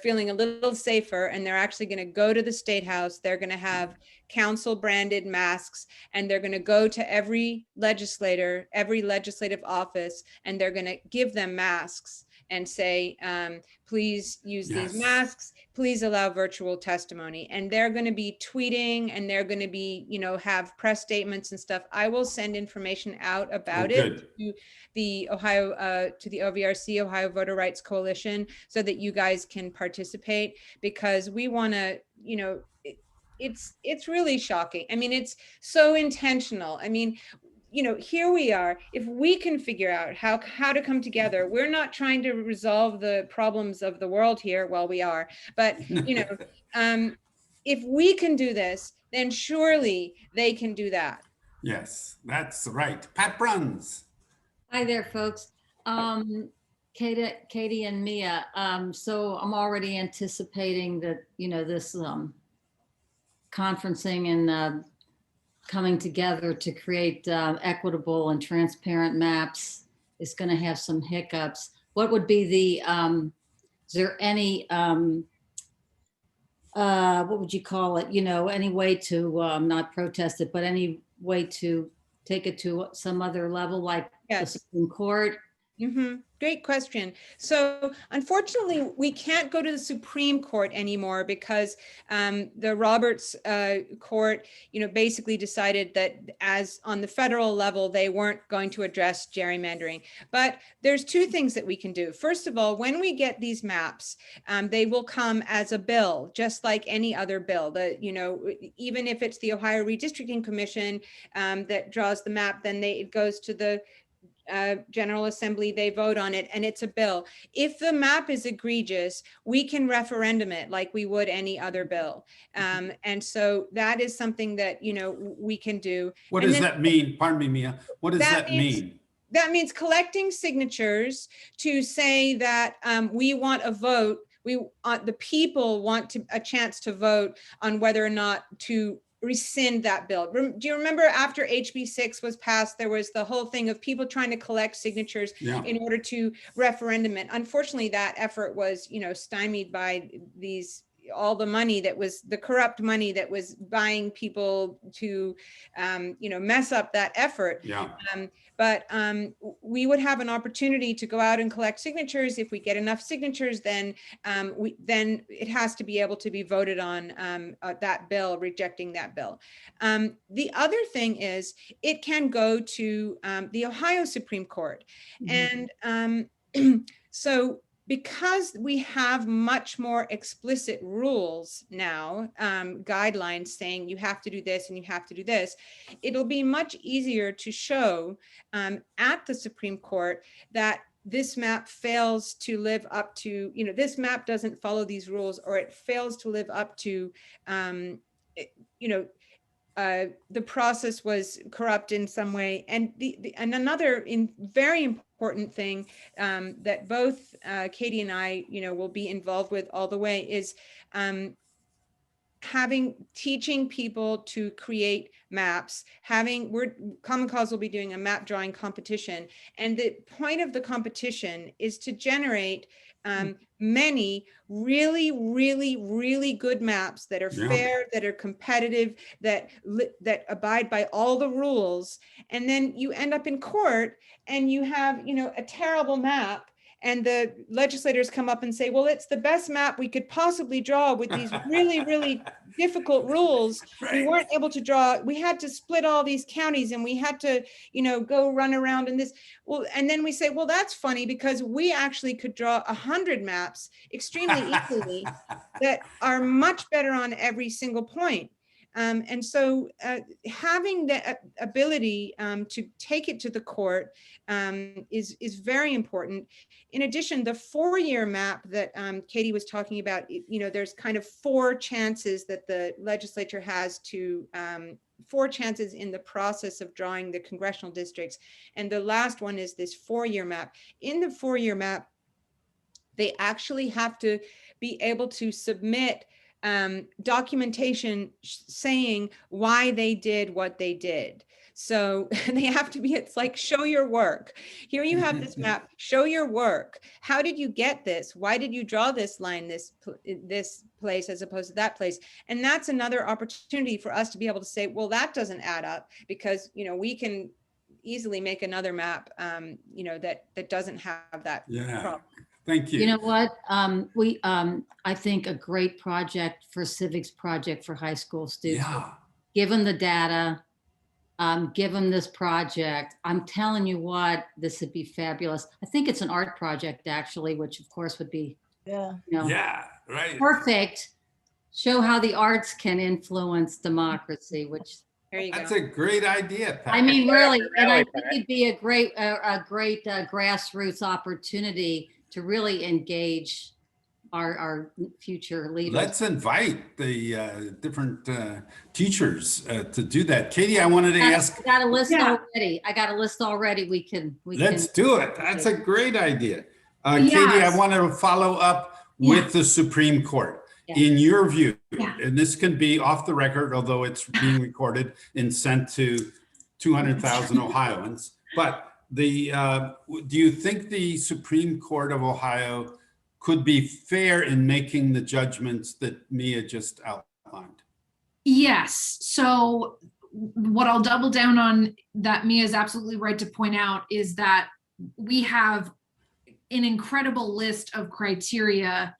feeling a little safer, and they're actually going to go to the State House. They're going to have council branded masks, and they're going to go to every legislator, every legislative office, and they're going to give them masks and say, please use these masks, please allow virtual testimony. And they're going to be tweeting, and they're going to be, have press statements and stuff. I will send information out about it to the OVRC, Ohio Voter Rights Coalition, so that you guys can participate, because we want to, it's really shocking. I mean, it's so intentional. I mean, here we are. If we can figure out how to come together, we're not trying to resolve the problems of the world here. Well, we are, but if we can do this, then surely they can do that. Yes, that's right. Pat Bruns. Hi there, folks. Katie and Mia. So I'm already anticipating that, this conferencing and coming together to create equitable and transparent maps is going to have some hiccups. What would be the, is there any, what would you call it? Any way to not protest it, but any way to take it to some other level, like the Supreme Court? Great question. So unfortunately, we can't go to the Supreme Court anymore because the Roberts Court, basically decided that as on the federal level, they weren't going to address gerrymandering. But there's two things that we can do. First of all, when we get these maps, they will come as a bill, just like any other bill. Even if it's the Ohio Redistricting Commission that draws the map, then it goes to the General Assembly, they vote on it, and it's a bill. If the map is egregious, we can referendum it like we would any other bill. And so that is something that, we can do. What does that mean? Pardon me, Mia. What does that mean? That means collecting signatures to say that we want a vote. The people want a chance to vote on whether or not to rescind that bill. Do you remember after HB 6 was passed, there was the whole thing of people trying to collect signatures Yeah. in order to referendum it. Unfortunately, that effort was, stymied by all the money that was the corrupt money that was buying people to, mess up that effort. Yeah. But we would have an opportunity to go out and collect signatures. If we get enough signatures, then then it has to be able to be voted on, that bill, rejecting that bill. The other thing is it can go to the Ohio Supreme Court. And so because we have much more explicit rules now, guidelines saying you have to do this and you have to do this, it'll be much easier to show at the Supreme Court that this map fails to live up to, this map doesn't follow these rules, or it fails to live up to, the process was corrupt in some way. And and another very important thing that both Katie and I, will be involved with all the way is teaching people to create maps. Common Cause will be doing a map drawing competition, and the point of the competition is to generate many really, really, really good maps that are fair, that are competitive, that abide by all the rules. And then you end up in court and you have, a terrible map, and the legislators come up and say, well, it's the best map we could possibly draw with these really, really difficult rules. We weren't able to draw, we had to split all these counties, and we had to, go run around in this. Well, and then we say, well, that's funny, because we actually could draw 100 maps extremely easily that are much better on every single point. And so having the ability to take it to the court is very important. In addition, the 4-year map that Katie was talking about, there's kind of 4 chances that the legislature has to, 4 chances in the process of drawing the congressional districts. And the last one is this 4-year map. In the 4-year map, they actually have to be able to submit documentation saying why they did what they did. So they have to be, it's like, show your work. Here you have this map, show your work. How did you get this? Why did you draw this line, this place as opposed to that place? And that's another opportunity for us to be able to say, well, that doesn't add up, because, we can easily make another map, that doesn't have that problem. Thank you. You know what? I think a great project for civics project for high school students. Yeah. Give them the data, give them this project. I'm telling you what, this would be fabulous. I think it's an art project, actually, which of course would be, Yeah, right. perfect. Show how the arts can influence democracy, which There you That's go. a great idea, Pat. I mean, really, and I Really, think it'd be a great grassroots opportunity to really engage our future leaders. Let's invite the different teachers to do that. Katie, I wanted to ask. I got a list already. I got a list already. We can. Let's do it. That's a great idea. Yes. Katie, I want to follow up with the Supreme Court. Yeah. In your view, Yeah. and this can be off the record, although it's being recorded and sent to 200,000 Ohioans, but do you think the Supreme Court of Ohio could be fair in making the judgments that Mia just outlined? Yes. So what I'll double down on that Mia is absolutely right to point out is that we have an incredible list of criteria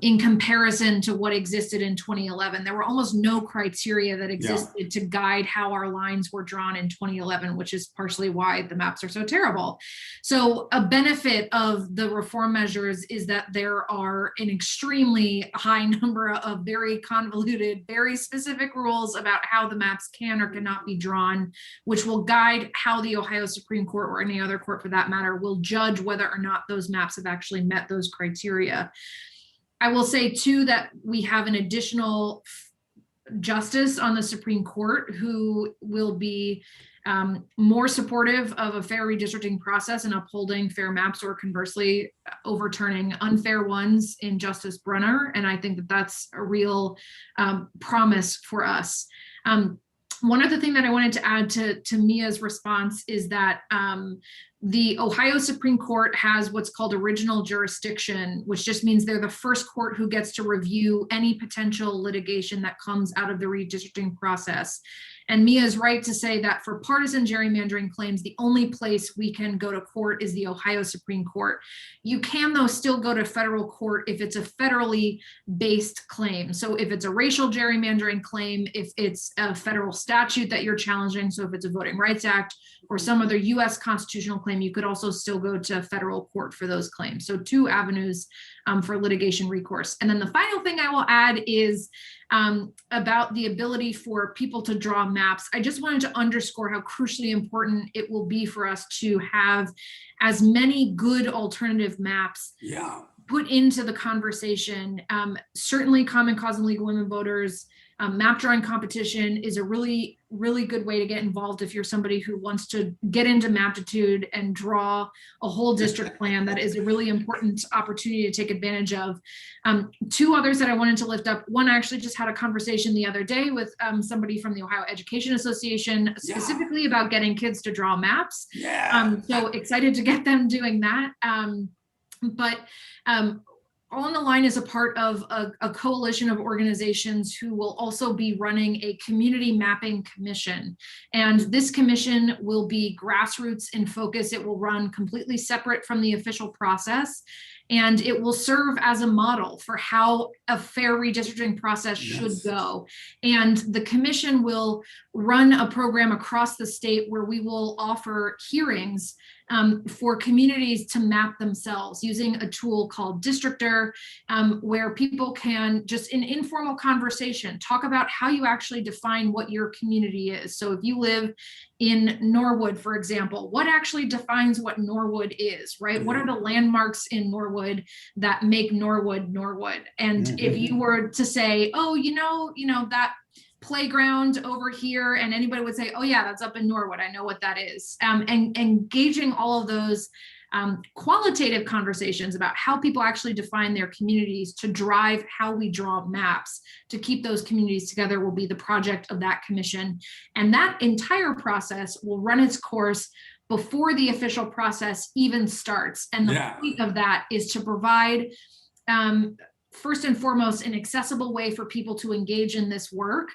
in comparison to what existed in 2011. There were almost no criteria that existed to guide how our lines were drawn in 2011, which is partially why the maps are so terrible. So a benefit of the reform measures is that there are an extremely high number of very convoluted, very specific rules about how the maps can or cannot be drawn, which will guide how the Ohio Supreme Court, or any other court for that matter, will judge whether or not those maps have actually met those criteria. I will say too that we have an additional justice on the Supreme Court who will be more supportive of a fair redistricting process and upholding fair maps, or conversely overturning unfair ones in Justice Brenner. And I think that that's a real promise for us. One other thing that I wanted to add to Mia's response is that the Ohio Supreme Court has what's called original jurisdiction, which just means they're the first court who gets to review any potential litigation that comes out of the redistricting process. And Mia is right to say that for partisan gerrymandering claims, the only place we can go to court is the Ohio Supreme Court. You can, though, still go to federal court if it's a federally based claim. So if it's a racial gerrymandering claim, if it's a federal statute that you're challenging, so if it's a Voting Rights Act or some other US constitutional claim, you could also still go to federal court for those claims. So 2 avenues for litigation recourse. And then the final thing I will add is about the ability for people to draw maps. I just wanted to underscore how crucially important it will be for us to have as many good alternative maps put into the conversation. Certainly Common Cause and League of Women Voters map drawing competition is a really, really good way to get involved if you're somebody who wants to get into Maptitude and draw a whole district plan. That is a really important opportunity to take advantage of. 2 others that I wanted to lift up. One, I actually just had a conversation the other day with somebody from the Ohio Education Association, specifically about getting kids to draw maps. So excited to get them doing that. On the Line is a part of a coalition of organizations who will also be running a community mapping commission. And this commission will be grassroots in focus. It will run completely separate from the official process. And it will serve as a model for how a fair redistricting process should go. And the commission will run a program across the state where we will offer hearings for communities to map themselves using a tool called Districtor, where people can just in informal conversation talk about how you actually define what your community is. So if you live in Norwood, for example, what actually defines what Norwood is, right? What are the landmarks in Norwood that make Norwood Norwood? And if you were to say, oh, you know that playground over here, and anybody would say, oh yeah, that's up in Norwood, I know what that is. And engaging all of those qualitative conversations about how people actually define their communities to drive how we draw maps to keep those communities together will be the project of that commission. And that entire process will run its course before the official process even starts. And the point of that is to provide first and foremost, an accessible way for people to engage in this work,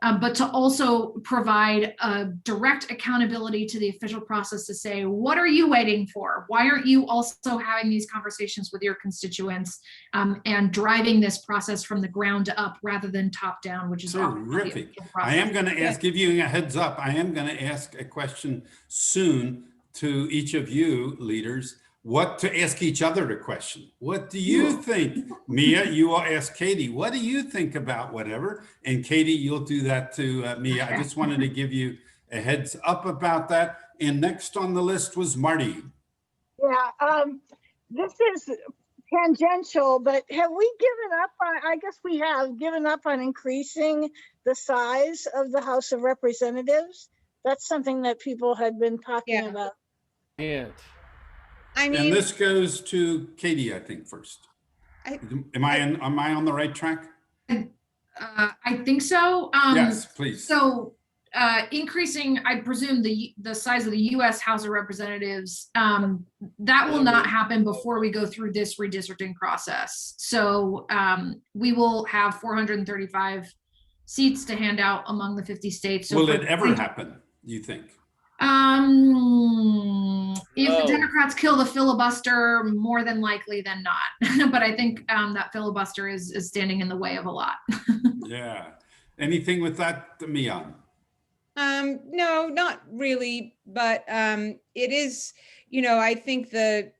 but to also provide a direct accountability to the official process to say, what are you waiting for? Why aren't you also having these conversations with your constituents and driving this process from the ground up rather than top down, which is terrific. I am going to ask, give you a heads up, I am going to ask a question soon to each of you leaders. What to ask each other a question. What do you think? Mia, you will ask Katie, what do you think about whatever? And Katie, you'll do that to Mia. I just wanted to give you a heads up about that. And next on the list was Marty. Yeah, this is tangential, but have we given up on, I guess we have given up on increasing the size of the House of Representatives. That's something that people had been talking about. I mean, and this goes to Katie, I think, first. Am I on the right track? I think so. Yes, please. So increasing, I presume, the size of the US House of Representatives, that will not happen before we go through this redistricting process. So we will have 435 seats to hand out among the 50 states. So will it ever happen, you think? If the Democrats kill the filibuster, more than likely than not. But I think that filibuster is standing in the way of a lot. Yeah. Anything with that, Mia? No, not really. But it is, I think the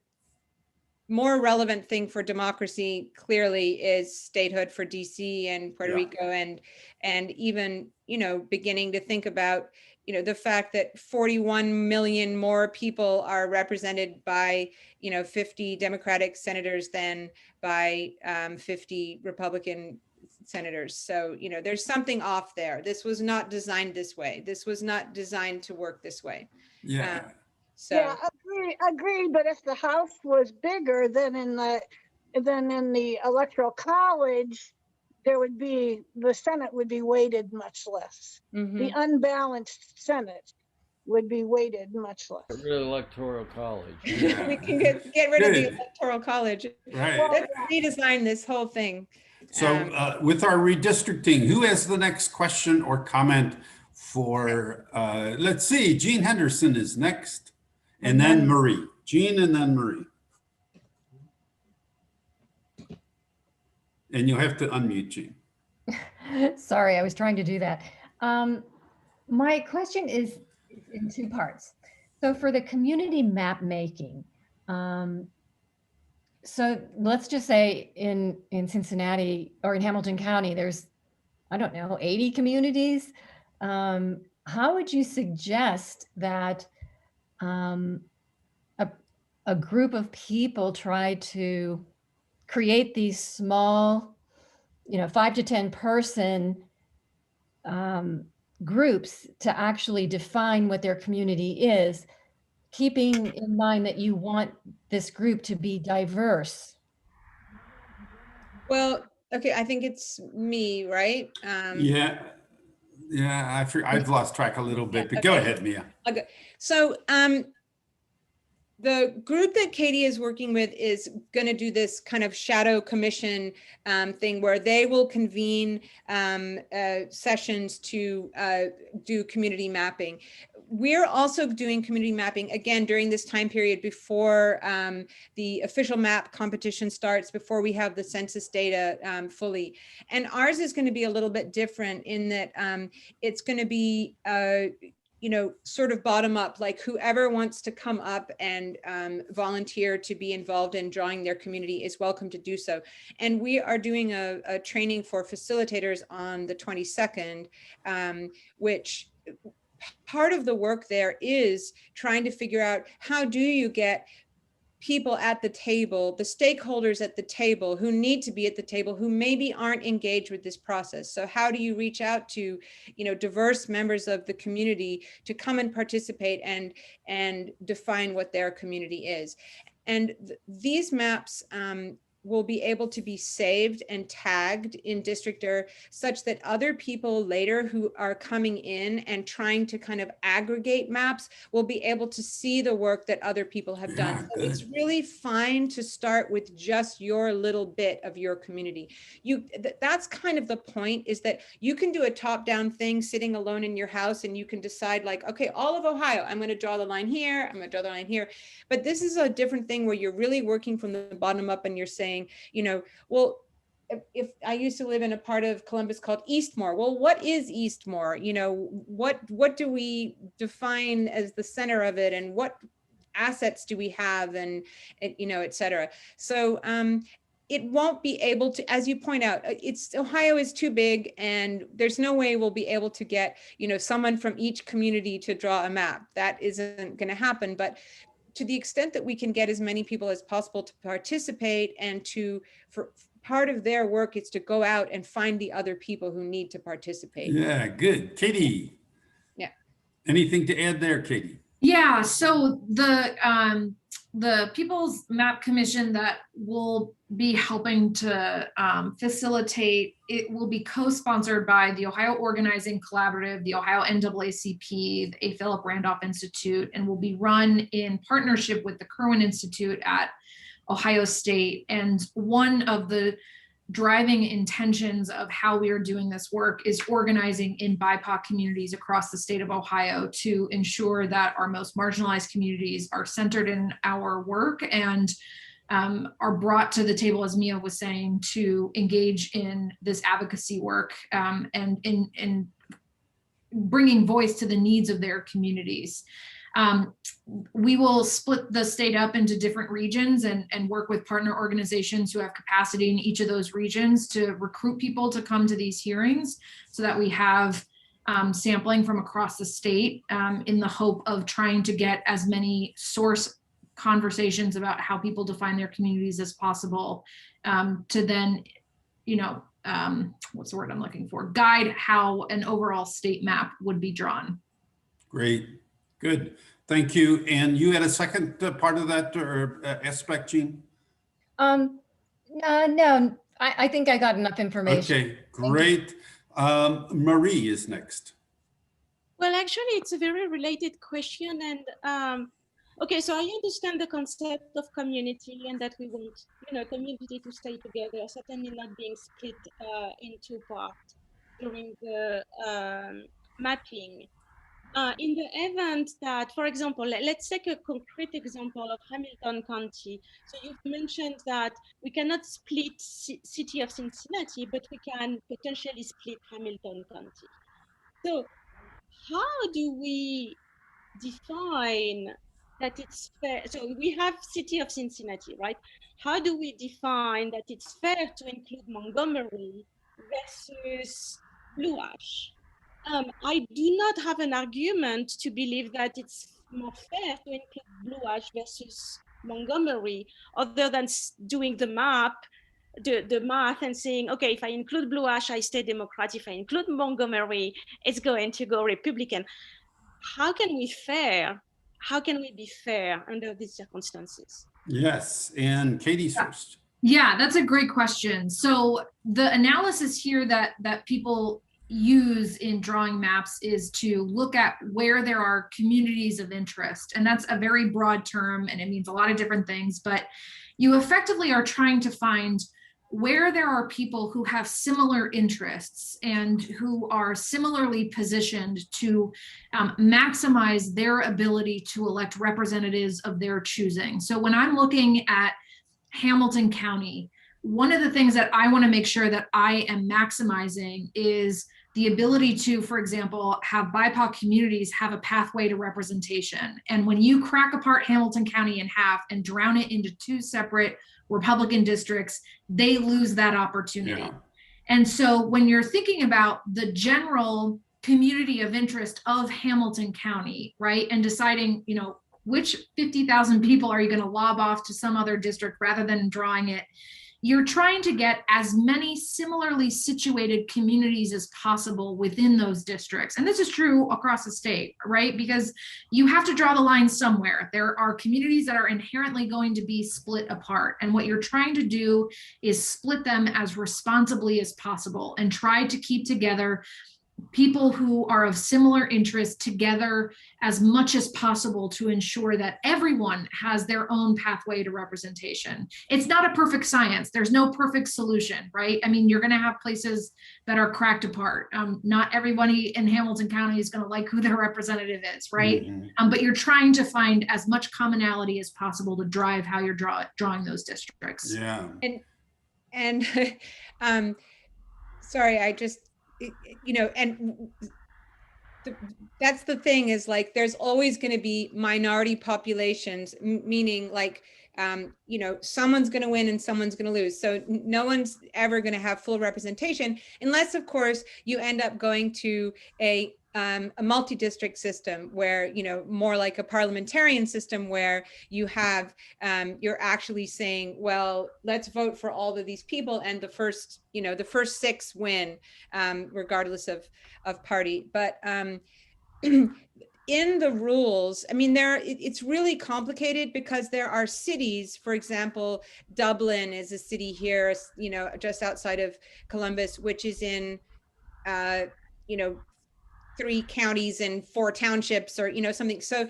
more relevant thing for democracy clearly is statehood for DC and Puerto Rico, and even, beginning to think about the fact that 41 million more people are represented by, 50 Democratic senators than by 50 Republican senators. So, there's something off there. This was not designed this way. This was not designed to work this way. Yeah. So Yeah, agree. But if the House was bigger than in the Electoral College, the Senate would be weighted much less. The unbalanced Senate would be weighted much less. Get rid of the Electoral College. Yeah. we can get rid of the Good. Electoral College. Right. Well, Let's redesign this whole thing. So with our redistricting, who has the next question or comment for, let's see, Jean Henderson is next, and then Marie. Jean and then Marie. And you'll have to unmute Jean. Sorry, I was trying to do that. My question is in two parts. So for the community map making, so let's just say in Cincinnati or in Hamilton County, there's, I don't know, 80 communities. How would you suggest that a group of people try to create these small, 5 to 10 person groups to actually define what their community is, keeping in mind that you want this group to be diverse? Well, okay, I think it's me, right? Yeah. I've lost track a little bit, but go ahead, Mia. Okay. So the group that Katie is working with is going to do this kind of shadow commission thing where they will convene sessions to do community mapping. We're also doing community mapping again during this time period before the official map competition starts, before we have the census data fully. And ours is going to be a little bit different in that it's going to be sort of bottom up, like whoever wants to come up and volunteer to be involved in drawing their community is welcome to do so. And we are doing a training for facilitators on the 22nd, which part of the work there is trying to figure out how do you get people at the table, the stakeholders at the table who need to be at the table, who maybe aren't engaged with this process. So how do you reach out to, diverse members of the community to come and participate and define what their community is? And these maps will be able to be saved and tagged in Districtr such that other people later who are coming in and trying to kind of aggregate maps will be able to see the work that other people have done. So it's really fine to start with just your little bit of your community. That's kind of the point, is that you can do a top-down thing sitting alone in your house and you can decide like, okay, all of Ohio, I'm going to draw the line here, I'm going to draw the line here. But this is a different thing where you're really working from the bottom up and you're saying, well, if I used to live in a part of Columbus called Eastmore, well, what is Eastmore? What do we define as the center of it, and what assets do we have, and et cetera. So it won't be able to, as you point out, Ohio is too big, and there's no way we'll be able to get someone from each community to draw a map. That isn't going to happen. But to the extent that we can get as many people as possible to participate, and for part of their work is to go out and find the other people who need to participate. Yeah, good. Katie. Yeah. Anything to add there, Katie? Yeah, so the People's Map Commission that will be helping to facilitate, it will be co-sponsored by the Ohio Organizing Collaborative, the Ohio NAACP, the A. Philip Randolph Institute, and will be run in partnership with the Kirwan Institute at Ohio State. And one of the driving intentions of how we are doing this work is organizing in BIPOC communities across the state of Ohio to ensure that our most marginalized communities are centered in our work and are brought to the table, as Mia was saying, to engage in this advocacy work and in bringing voice to the needs of their communities. We will split the state up into different regions and work with partner organizations who have capacity in each of those regions to recruit people to come to these hearings, so that we have sampling from across the state in the hope of trying to get as many source conversations about how people define their communities as possible, to then, what's the word I'm looking for? Guide how an overall state map would be drawn. Great, good, thank you. And you had a second part of that or aspect, Jean? No, I think I got enough information. Okay, great. Marie is next. Well, actually, it's a very related question. And okay, so I understand the concept of community and that we want, community to stay together, certainly not being split in two parts during the mapping. In the event that, for example, let's take a concrete example of Hamilton County. So you've mentioned that we cannot split city of Cincinnati, but we can potentially split Hamilton County. So how do we define that it's fair? So we have city of Cincinnati, right? How do we define that it's fair to include Montgomery versus Blue Ash? I do not have an argument to believe that it's more fair to include Blue Ash versus Montgomery, other than doing the map, the math and saying, okay, if I include Blue Ash, I stay Democrat. If I include Montgomery, it's going to go Republican. How can we be fair under these circumstances? Yes, and Katie's first. Yeah, that's a great question. So the analysis here that people use in drawing maps is to look at where there are communities of interest. And that's a very broad term and it means a lot of different things, but you effectively are trying to find where there are people who have similar interests and who are similarly positioned to maximize their ability to elect representatives of their choosing. So when I'm looking at Hamilton County, one of the things that I want to make sure that I am maximizing is the ability to, for example, have BIPOC communities have a pathway to representation. And when you crack apart Hamilton County in half and drown it into two separate Republican districts, they lose that opportunity. Yeah. And so when you're thinking about the general community of interest of Hamilton County, right, and deciding, which 50,000 people are you going to lob off to some other district rather than drawing it, you're trying to get as many similarly situated communities as possible within those districts. And this is true across the state, right? Because you have to draw the line somewhere. There are communities that are inherently going to be split apart. And what you're trying to do is split them as responsibly as possible and try to keep together people who are of similar interest together as much as possible to ensure that everyone has their own pathway to representation. It's not a perfect science. There's no perfect solution, right? I mean, you're going to have places that are cracked apart. Not everybody in Hamilton County is going to like who their representative is, right? Mm-hmm. But you're trying to find as much commonality as possible to drive how you're drawing those districts. Yeah. And sorry, I just, that's the thing is like, there's always going to be minority populations, meaning like, someone's going to win and someone's going to lose. So no one's ever going to have full representation unless, of course, you end up going to a multi-district system where, more like a parliamentarian system where you have, you're actually saying, well, let's vote for all of these people. And the first 6 win, regardless of party. But in the rules, I mean, it's really complicated because there are cities, for example, Dublin is a city here, just outside of Columbus, which is in, 3 counties and 4 townships or, something. So,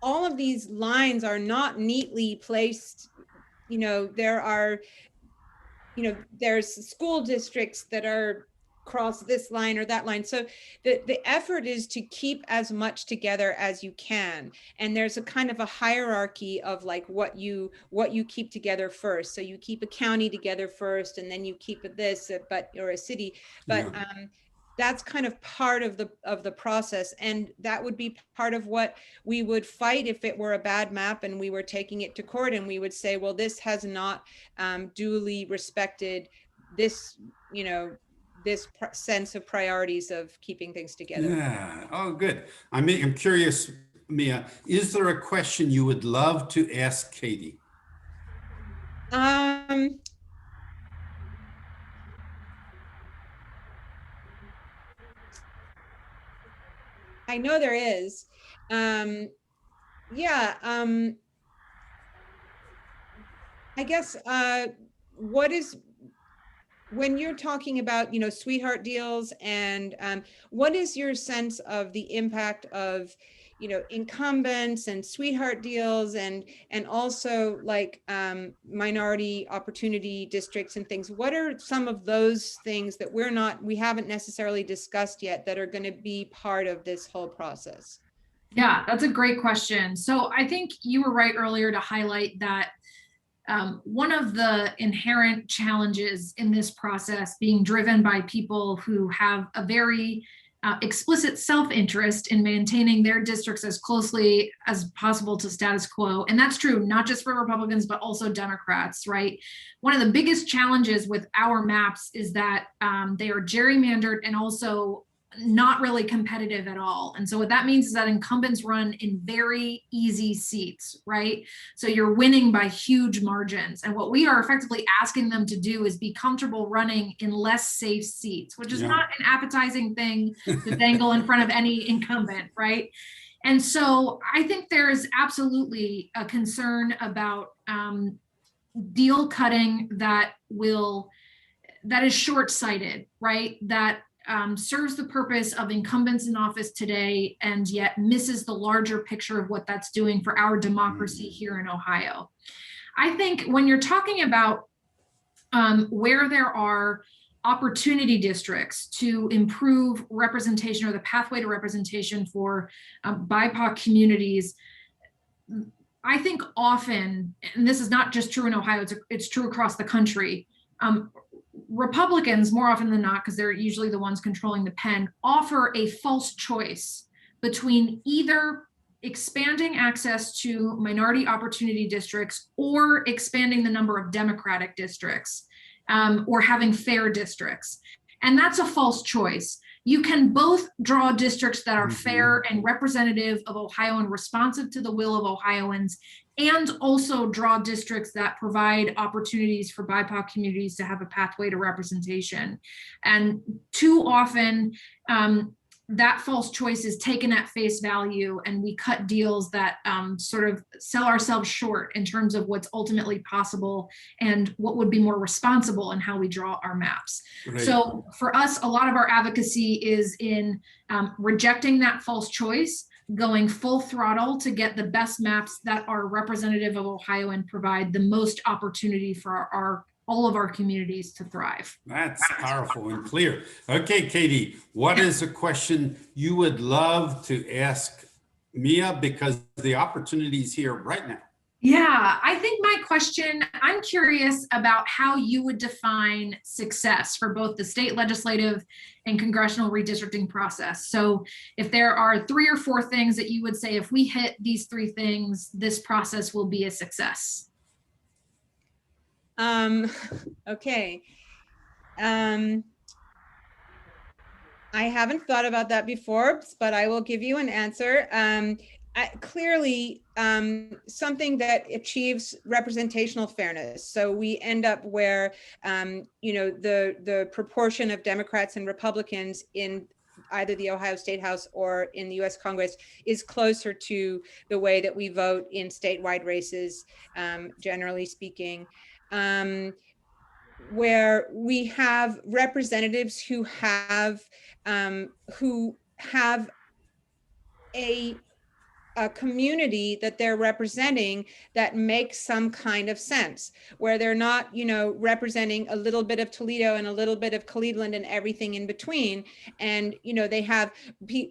all of these lines are not neatly placed. There are, there's school districts that are cross this line or that line. So the effort is to keep as much together as you can. And there's a kind of a hierarchy of like what you keep together first. So you keep a county together first, and then you keep this, or a city. But that's kind of part of the process, and that would be part of what we would fight if it were a bad map and we were taking it to court, and we would say, well, this has not duly respected this, this sense of priorities of keeping things together. Yeah. Oh, good. I'm curious, Mia, is there a question you would love to ask Katie? I know there is. Yeah, I guess what is, when you're talking about, you know, sweetheart deals, and what is your sense of the impact of, you know, incumbents and sweetheart deals, and also like minority opportunity districts and things? What are some of those things that we haven't necessarily discussed yet that are going to be part of this whole process? Yeah, that's a great question. So I think you were right earlier to highlight that one of the inherent challenges in this process, being driven by people who have a very explicit self-interest in maintaining their districts as closely as possible to status quo. And that's true, not just for Republicans, but also Democrats, right? One of the biggest challenges with our maps is that they are gerrymandered and also not really competitive at all. And so what that means is that incumbents run in very easy seats, right? So you're winning by huge margins. And what we are effectively asking them to do is be comfortable running in less safe seats, which is not an appetizing thing to dangle in front of any incumbent, right? And so I think there is absolutely a concern about deal cutting that is short-sighted, right? That serves the purpose of incumbents in office today and yet misses the larger picture of what that's doing for our democracy here in Ohio. I think when you're talking about where there are opportunity districts to improve representation or the pathway to representation for BIPOC communities, I think often, and this is not just true in Ohio, it's true across the country, Republicans, more often than not, because they're usually the ones controlling the pen, offer a false choice between either expanding access to minority opportunity districts or expanding the number of Democratic districts, or having fair districts. And that's a false choice. You can both draw districts that are fair and representative of Ohio and responsive to the will of Ohioans, and also draw districts that provide opportunities for BIPOC communities to have a pathway to representation. And too often, that false choice is taken at face value, and we cut deals that sort of sell ourselves short in terms of what's ultimately possible and what would be more responsible in how we draw our maps. Right. So for us, a lot of our advocacy is in rejecting that false choice, going full throttle to get the best maps that are representative of Ohio and provide the most opportunity for all of our communities to thrive. That's powerful and clear. Okay, Katie, what is a question you would love to ask Mia, because the opportunity is here right now? Yeah, I think my question, I'm curious about how you would define success for both the state legislative and congressional redistricting process. So if there are 3 or 4 things that you would say, if we hit these 3 things, this process will be a success. Okay. I haven't thought about that before, but I will give you an answer. Clearly, something that achieves representational fairness. So we end up where, you know, the proportion of Democrats and Republicans in either the Ohio State House or in the US Congress is closer to the way that we vote in statewide races, generally speaking. Where we have representatives who have a community that they're representing that makes some kind of sense, where they're not, you know, representing a little bit of Toledo and a little bit of Cleveland and everything in between. And, you know, they have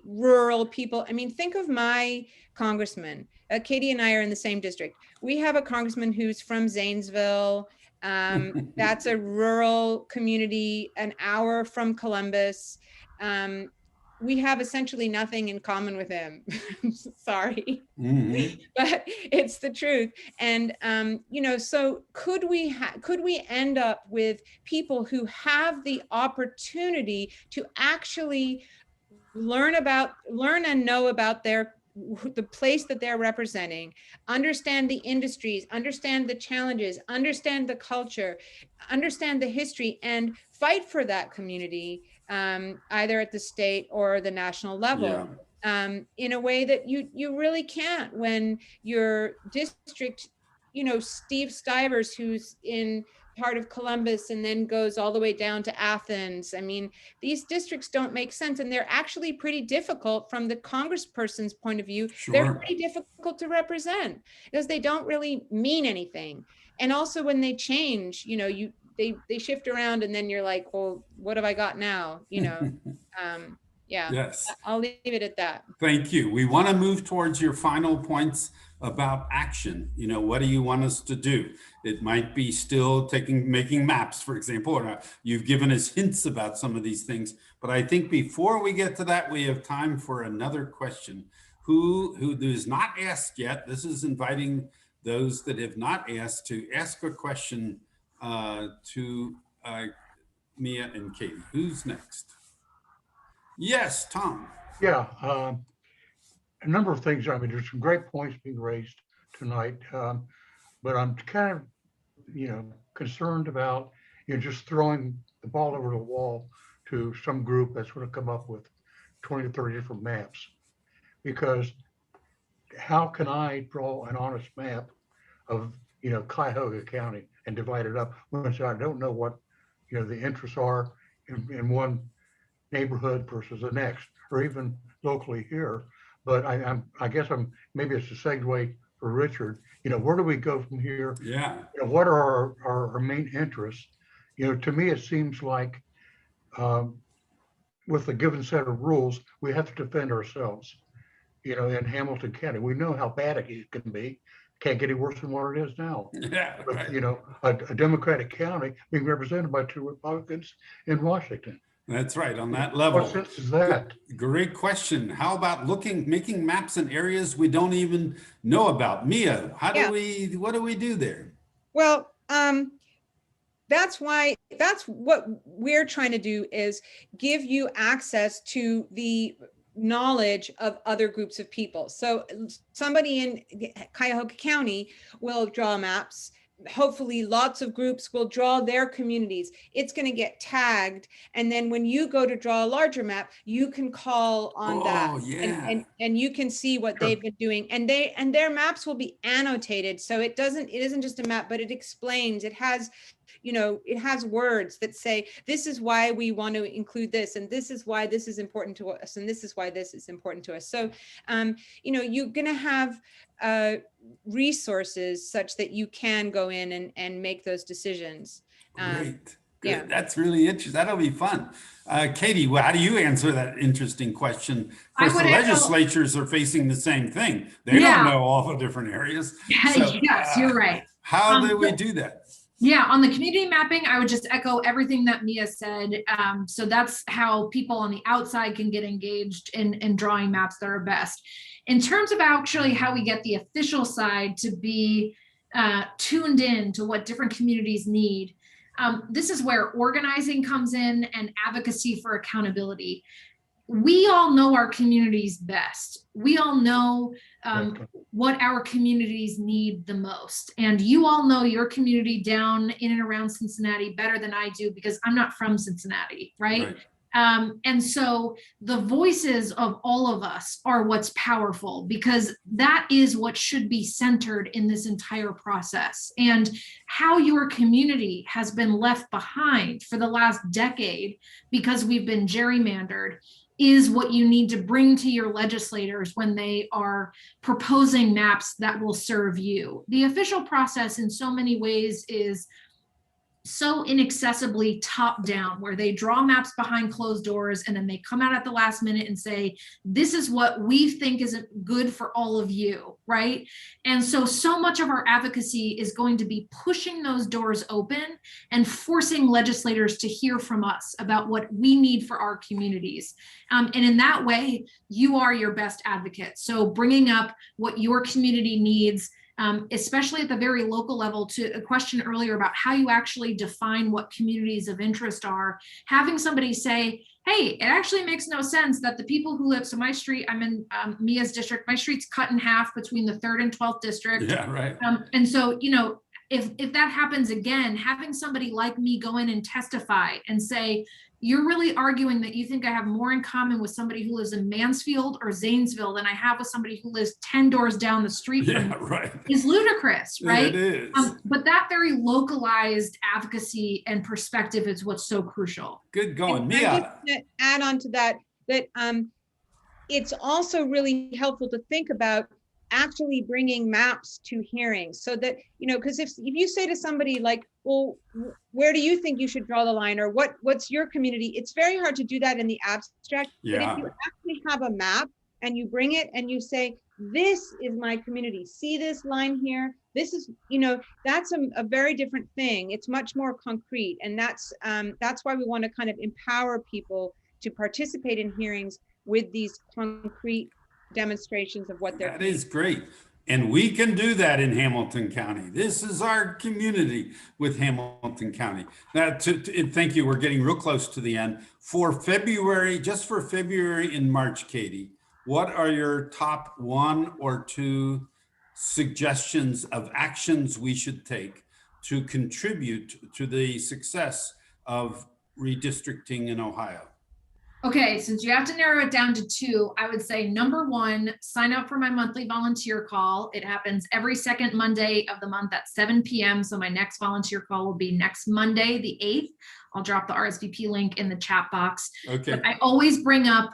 rural people. I mean, think of my congressman. Katie and I are in the same district. We have a congressman who's from Zanesville. That's a rural community, an hour from Columbus. We have essentially nothing in common with him. Sorry, but it's the truth. And you know, so could we end up with people who have the opportunity to actually learn and know about the place that they're representing, understand the industries, understand the challenges, understand the culture, understand the history, and fight for that community, either at the state or the national level. in a way that you really can't when your district, Steve Stivers, who's in part of Columbus and then goes all the way down to Athens. I mean, these districts don't make sense, and they're actually pretty difficult from the congressperson's point of view. Sure. They're pretty difficult to represent because they don't really mean anything. And also when they change, they shift around, and then you're like, well, what have I got now? Yeah. Yes. I'll leave it at that. Thank you. We want to move towards your final points about action. What do you want us to do? It might be still making maps, for example, or you've given us hints about some of these things. But I think before we get to that, we have time for another question. Who is not asked yet? This is inviting those that have not asked to ask a question to Mia and Katie. Who's next? Yes, Tom. Yeah, a number of things. I mean, there's some great points being raised tonight, but I'm kind of, concerned about, just throwing the ball over the wall to some group that's going to come up with 20 to 30 different maps. Because how can I draw an honest map of, Cuyahoga County and divide it up when I don't know what, the interests are in one neighborhood versus the next, or even locally here. But I guess maybe it's a segue for Richard. Where do we go from here? Yeah. What are our main interests? To me, it seems like with a given set of rules, we have to defend ourselves. In Hamilton County, we know how bad it can be. Can't get any worse than what it is now. Yeah. But, Right. A Democratic county being represented by 2 Republicans in Washington. That's right, on that level. What sense is that? Great question. How about making maps in areas we don't even know about? Mia, what do we do there? Well, that's what we're trying to do, is give you access to the knowledge of other groups of people. So somebody in Cuyahoga County will draw maps. Hopefully lots of groups will draw their communities. It's going to get tagged. And then when you go to draw a larger map, you can call on that. Yeah. And you can see what they've been doing. And their maps will be annotated. So it isn't just a map, but it explains, it has words that say, this is why we want to include this, and this is why this is important to us, and this is why this is important to us. So, you're going to have resources such that you can go in and make those decisions. Great. Yeah. That's really interesting. That'll be fun. Katie, how do you answer that interesting question? Of course, the legislatures are facing the same thing. They don't know all the different areas. So, yes, you're right. How do we do that? Yeah, on the community mapping, I would just echo everything that Mia said. So that's how people on the outside can get engaged in drawing maps that are best. In terms of actually how we get the official side to be tuned in to what different communities need, this is where organizing comes in and advocacy for accountability. We all know our communities best. We all know what our communities need the most. And you all know your community down in and around Cincinnati better than I do, because I'm not from Cincinnati, right? And so the voices of all of us are what's powerful, because that is what should be centered in this entire process. And how your community has been left behind for the last decade because we've been gerrymandered is what you need to bring to your legislators when they are proposing maps that will serve you. The official process in so many ways is so inaccessibly top down, where they draw maps behind closed doors and then they come out at the last minute and say, this is what we think is good for all of you, right? And so much of our advocacy is going to be pushing those doors open and forcing legislators to hear from us about what we need for our communities. And in that way, you are your best advocate. So bringing up what your community needs, especially at the very local level, to a question earlier about how you actually define what communities of interest are, having somebody say, hey, it actually makes no sense that the people who live, so my street, I'm in Mia's district, my street's cut in half between the 3rd and 12th district. Yeah, right. And so, if that happens again, having somebody like me go in and testify and say, you're really arguing that you think I have more in common with somebody who lives in Mansfield or Zanesville than I have with somebody who lives 10 doors down the street from me, right. is ludicrous, right? It is. But that very localized advocacy and perspective is what's so crucial. Good going. And I'm Mia. just gonna add on to that, it's also really helpful to think about actually bringing maps to hearings, so that, you know, because if you say to somebody like, well, where do you think you should draw the line, or what's your community, it's very hard to do that in the abstract. But if you actually have a map and you bring it and you say, this is my community, see this line here, this is, you know, that's a very different thing. It's much more concrete, and that's why we want to kind of empower people to participate in hearings with these concrete demonstrations of what they're. That is great. And we can do that in Hamilton County. This is our community with Hamilton County. Now, thank you. We're getting real close to the end. For February, just for February and March, Katie, what are your top 1 or 2 suggestions of actions we should take to contribute to the success of redistricting in Ohio? Okay, since you have to narrow it down to 2, I would say number 1, sign up for my monthly volunteer call. It happens every second Monday of the month at 7 p.m. So my next volunteer call will be next Monday, the 8th. I'll drop the RSVP link in the chat box. Okay. But I always bring up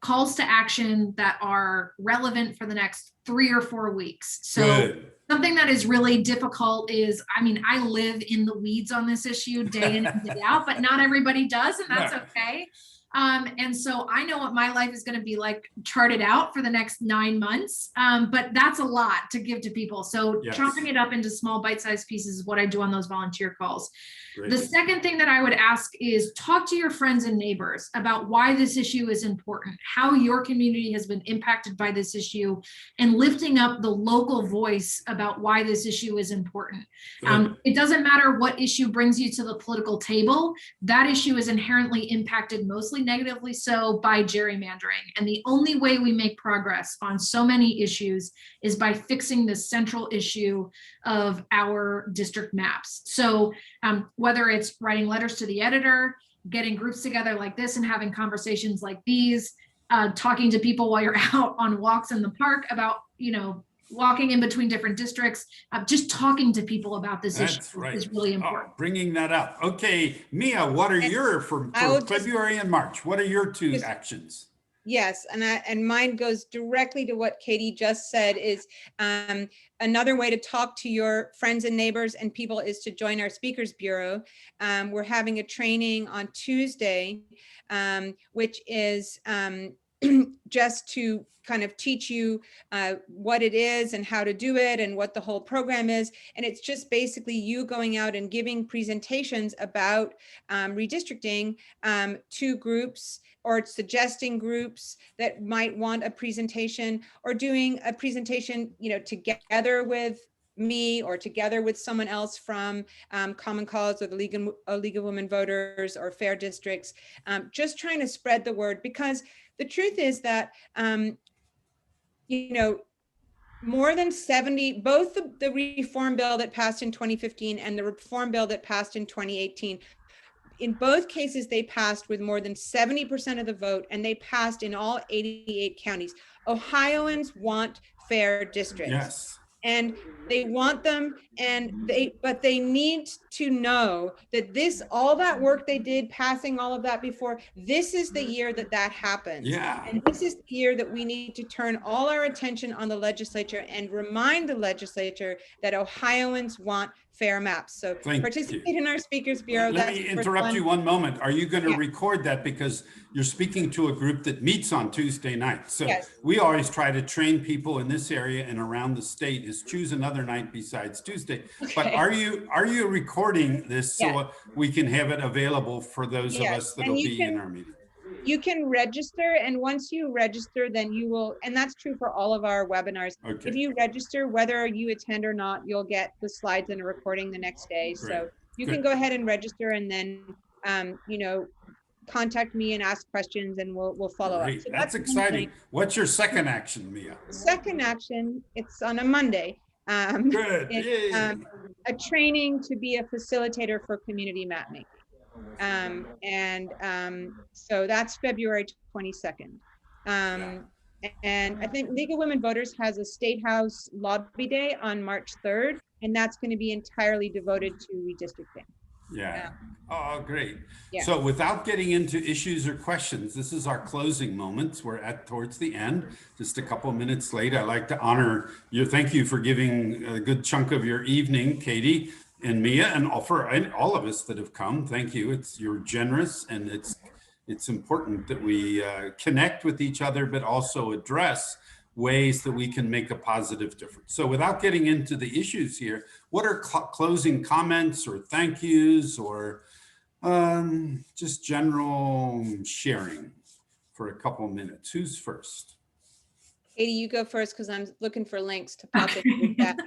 calls to action that are relevant for the next 3 or 4 weeks. So Good. Something that is really difficult is, I mean, I live in the weeds on this issue day in and day out, but not everybody does, and that's okay. And so I know what my life is going to be like charted out for the next 9 months, but that's a lot to give to people. So chopping it up into small bite-sized pieces is what I do on those volunteer calls. Great. The second thing that I would ask is talk to your friends and neighbors about why this issue is important, how your community has been impacted by this issue, and lifting up the local voice about why this issue is important. It doesn't matter what issue brings you to the political table. That issue is inherently impacted, mostly negatively so, by gerrymandering. And the only way we make progress on so many issues is by fixing the central issue of our district maps. So whether it's writing letters to the editor, getting groups together like this and having conversations like these, talking to people while you're out on walks in the park about, you know, walking in between different districts, just talking to people about this issue is really important. Bringing that up. Okay, Mia, what are your, for February and March, what are your 2 actions? Yes, and mine goes directly to what Katie just said, is another way to talk to your friends and neighbors and people is to join our Speakers Bureau. We're having a training on Tuesday, which is just to kind of teach you what it is and how to do it and what the whole program is. And it's just basically you going out and giving presentations about redistricting to groups, or suggesting groups that might want a presentation, or doing a presentation, you know, together with me or together with someone else from Common Cause or the League of Women Voters or Fair Districts, just trying to spread the word, because the truth is that, you know, more than 70, both the reform bill that passed in 2015 and the reform bill that passed in 2018, in both cases, they passed with more than 70% of the vote, and they passed in all 88 counties. Ohioans want fair districts. Yes. And they want them, but they need to know that all that work they did, passing all of that before, this is the year that happens. Yeah. And this is the year that we need to turn all our attention on the legislature and remind the legislature that Ohioans want fair maps. So participate in our Speakers Bureau. Let me interrupt you one moment. Are you going to record that? Because you're speaking to a group that meets on Tuesday night. So we always try to train people in this area and around the state is choose another night besides Tuesday. But are you recording this so we can have it available for those of us that will be in our meeting? You can register, and once you register, then you will, and that's true for all of our webinars. Okay. If you register, whether you attend or not, you'll get the slides and a recording the next day. Great. So you can go ahead and register, and then, you know, contact me and ask questions, and we'll follow up. So that's exciting. What's your second action, Mia? Second action, it's on a Monday. Good. It's Yay. a training to be a facilitator for community map making. So that's February 22nd. And I think League of Women Voters has a State House Lobby Day on March 3rd, and that's going to be entirely devoted to redistricting. Yeah. Oh, great. Yeah. So without getting into issues or questions, this is our closing moments. We're at towards the end, just a couple of minutes late. I'd like to honor you. Thank you for giving a good chunk of your evening, Katie and Mia, and all of us that have come. Thank you. You're generous, and it's important that we connect with each other, but also address ways that we can make a positive difference. So without getting into the issues here, what are closing comments or thank yous or just general sharing for a couple of minutes? Who's first? Katie, you go first because I'm looking for links to pop into the chat.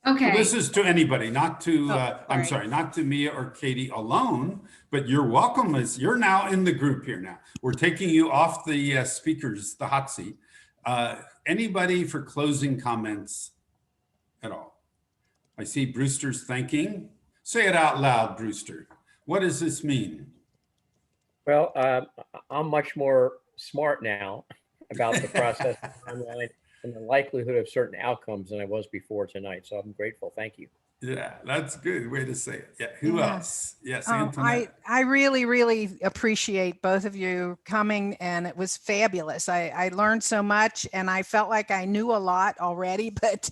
Okay. Well, this is to anybody, not to, I'm sorry. sorry, not to Mia or Katie alone, but you're welcome as you're now in the group here now. We're taking you off the speakers, the hot seat. Anybody for closing comments at all? I see Brewster's thanking. Say it out loud, Brewster. What does this mean? Well, I'm much more smart now about the process timeline and the likelihood of certain outcomes than I was before tonight. So I'm grateful. Thank you. Yeah, that's a good way to say it. Yeah, who Yeah. else? Yes, Oh, Antoinette. I really, really appreciate both of you coming, and it was fabulous. I learned so much, and I felt like I knew a lot already, but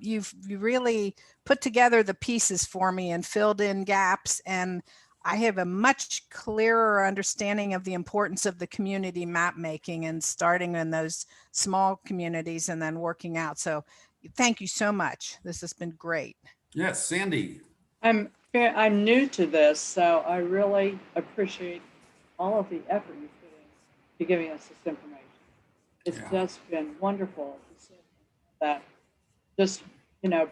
you really put together the pieces for me and filled in gaps, and I have a much clearer understanding of the importance of the community map making and starting in those small communities and then working out. So thank you so much. This has been great. Yes, Sandy. I'm new to this, so I really appreciate all of the effort you put into giving us this information. It's just been wonderful to see that just,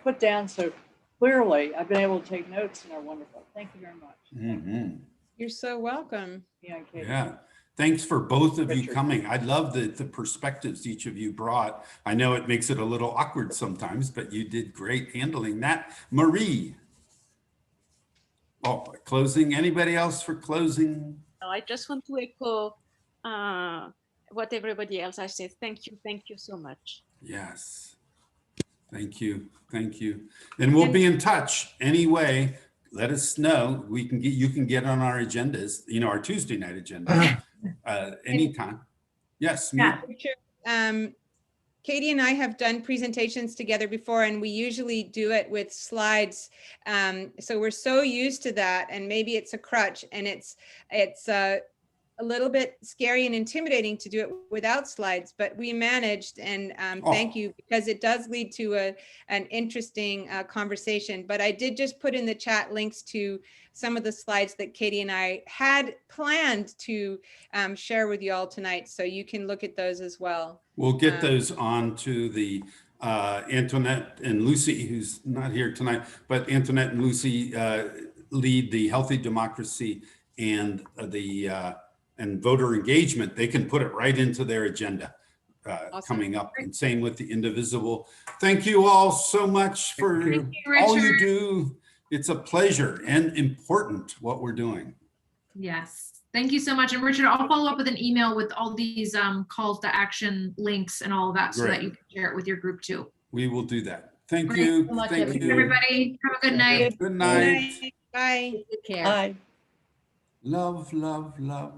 put down so clearly. I've been able to take notes, and they're wonderful. Thank you very much. Mm-hmm. You're so welcome. Yeah, Katie. Yeah. Thanks for both of you Richard. coming. I love the perspectives each of you brought. I know it makes it a little awkward sometimes, but you did great handling that. Marie. Oh, closing. Anybody else for closing? I just want to echo what everybody else has said. Thank you so much. Yes. Thank you. Thank you. And we'll be in touch anyway. Let us know. You can get on our agendas, our Tuesday night agenda anytime. Yes. Yeah. Katie and I have done presentations together before, and we usually do it with slides. So we're so used to that, and maybe it's a crutch, and it's a little bit scary and intimidating to do it without slides, but we managed, and thank you, because it does lead to an interesting conversation. But I did just put in the chat links to some of the slides that Katie and I had planned to share with you all tonight, so you can look at those as well. We'll get those on to the Antoinette and Lucy, who's not here tonight, but Antoinette and Lucy lead the Healthy Democracy and and voter engagement. They can put it right into their agenda coming up, and same with the Indivisible. Thank you all so much for all you do. It's a pleasure and important what we're doing. Yes. Thank you so much. And Richard, I'll follow up with an email with all these calls to action links and all of that, so that you can share it with your group too. We will do that. Thank Great. you. So much, Thank you. Everybody, have a good night. Good night. Bye. Take care. Bye. Love, love, love.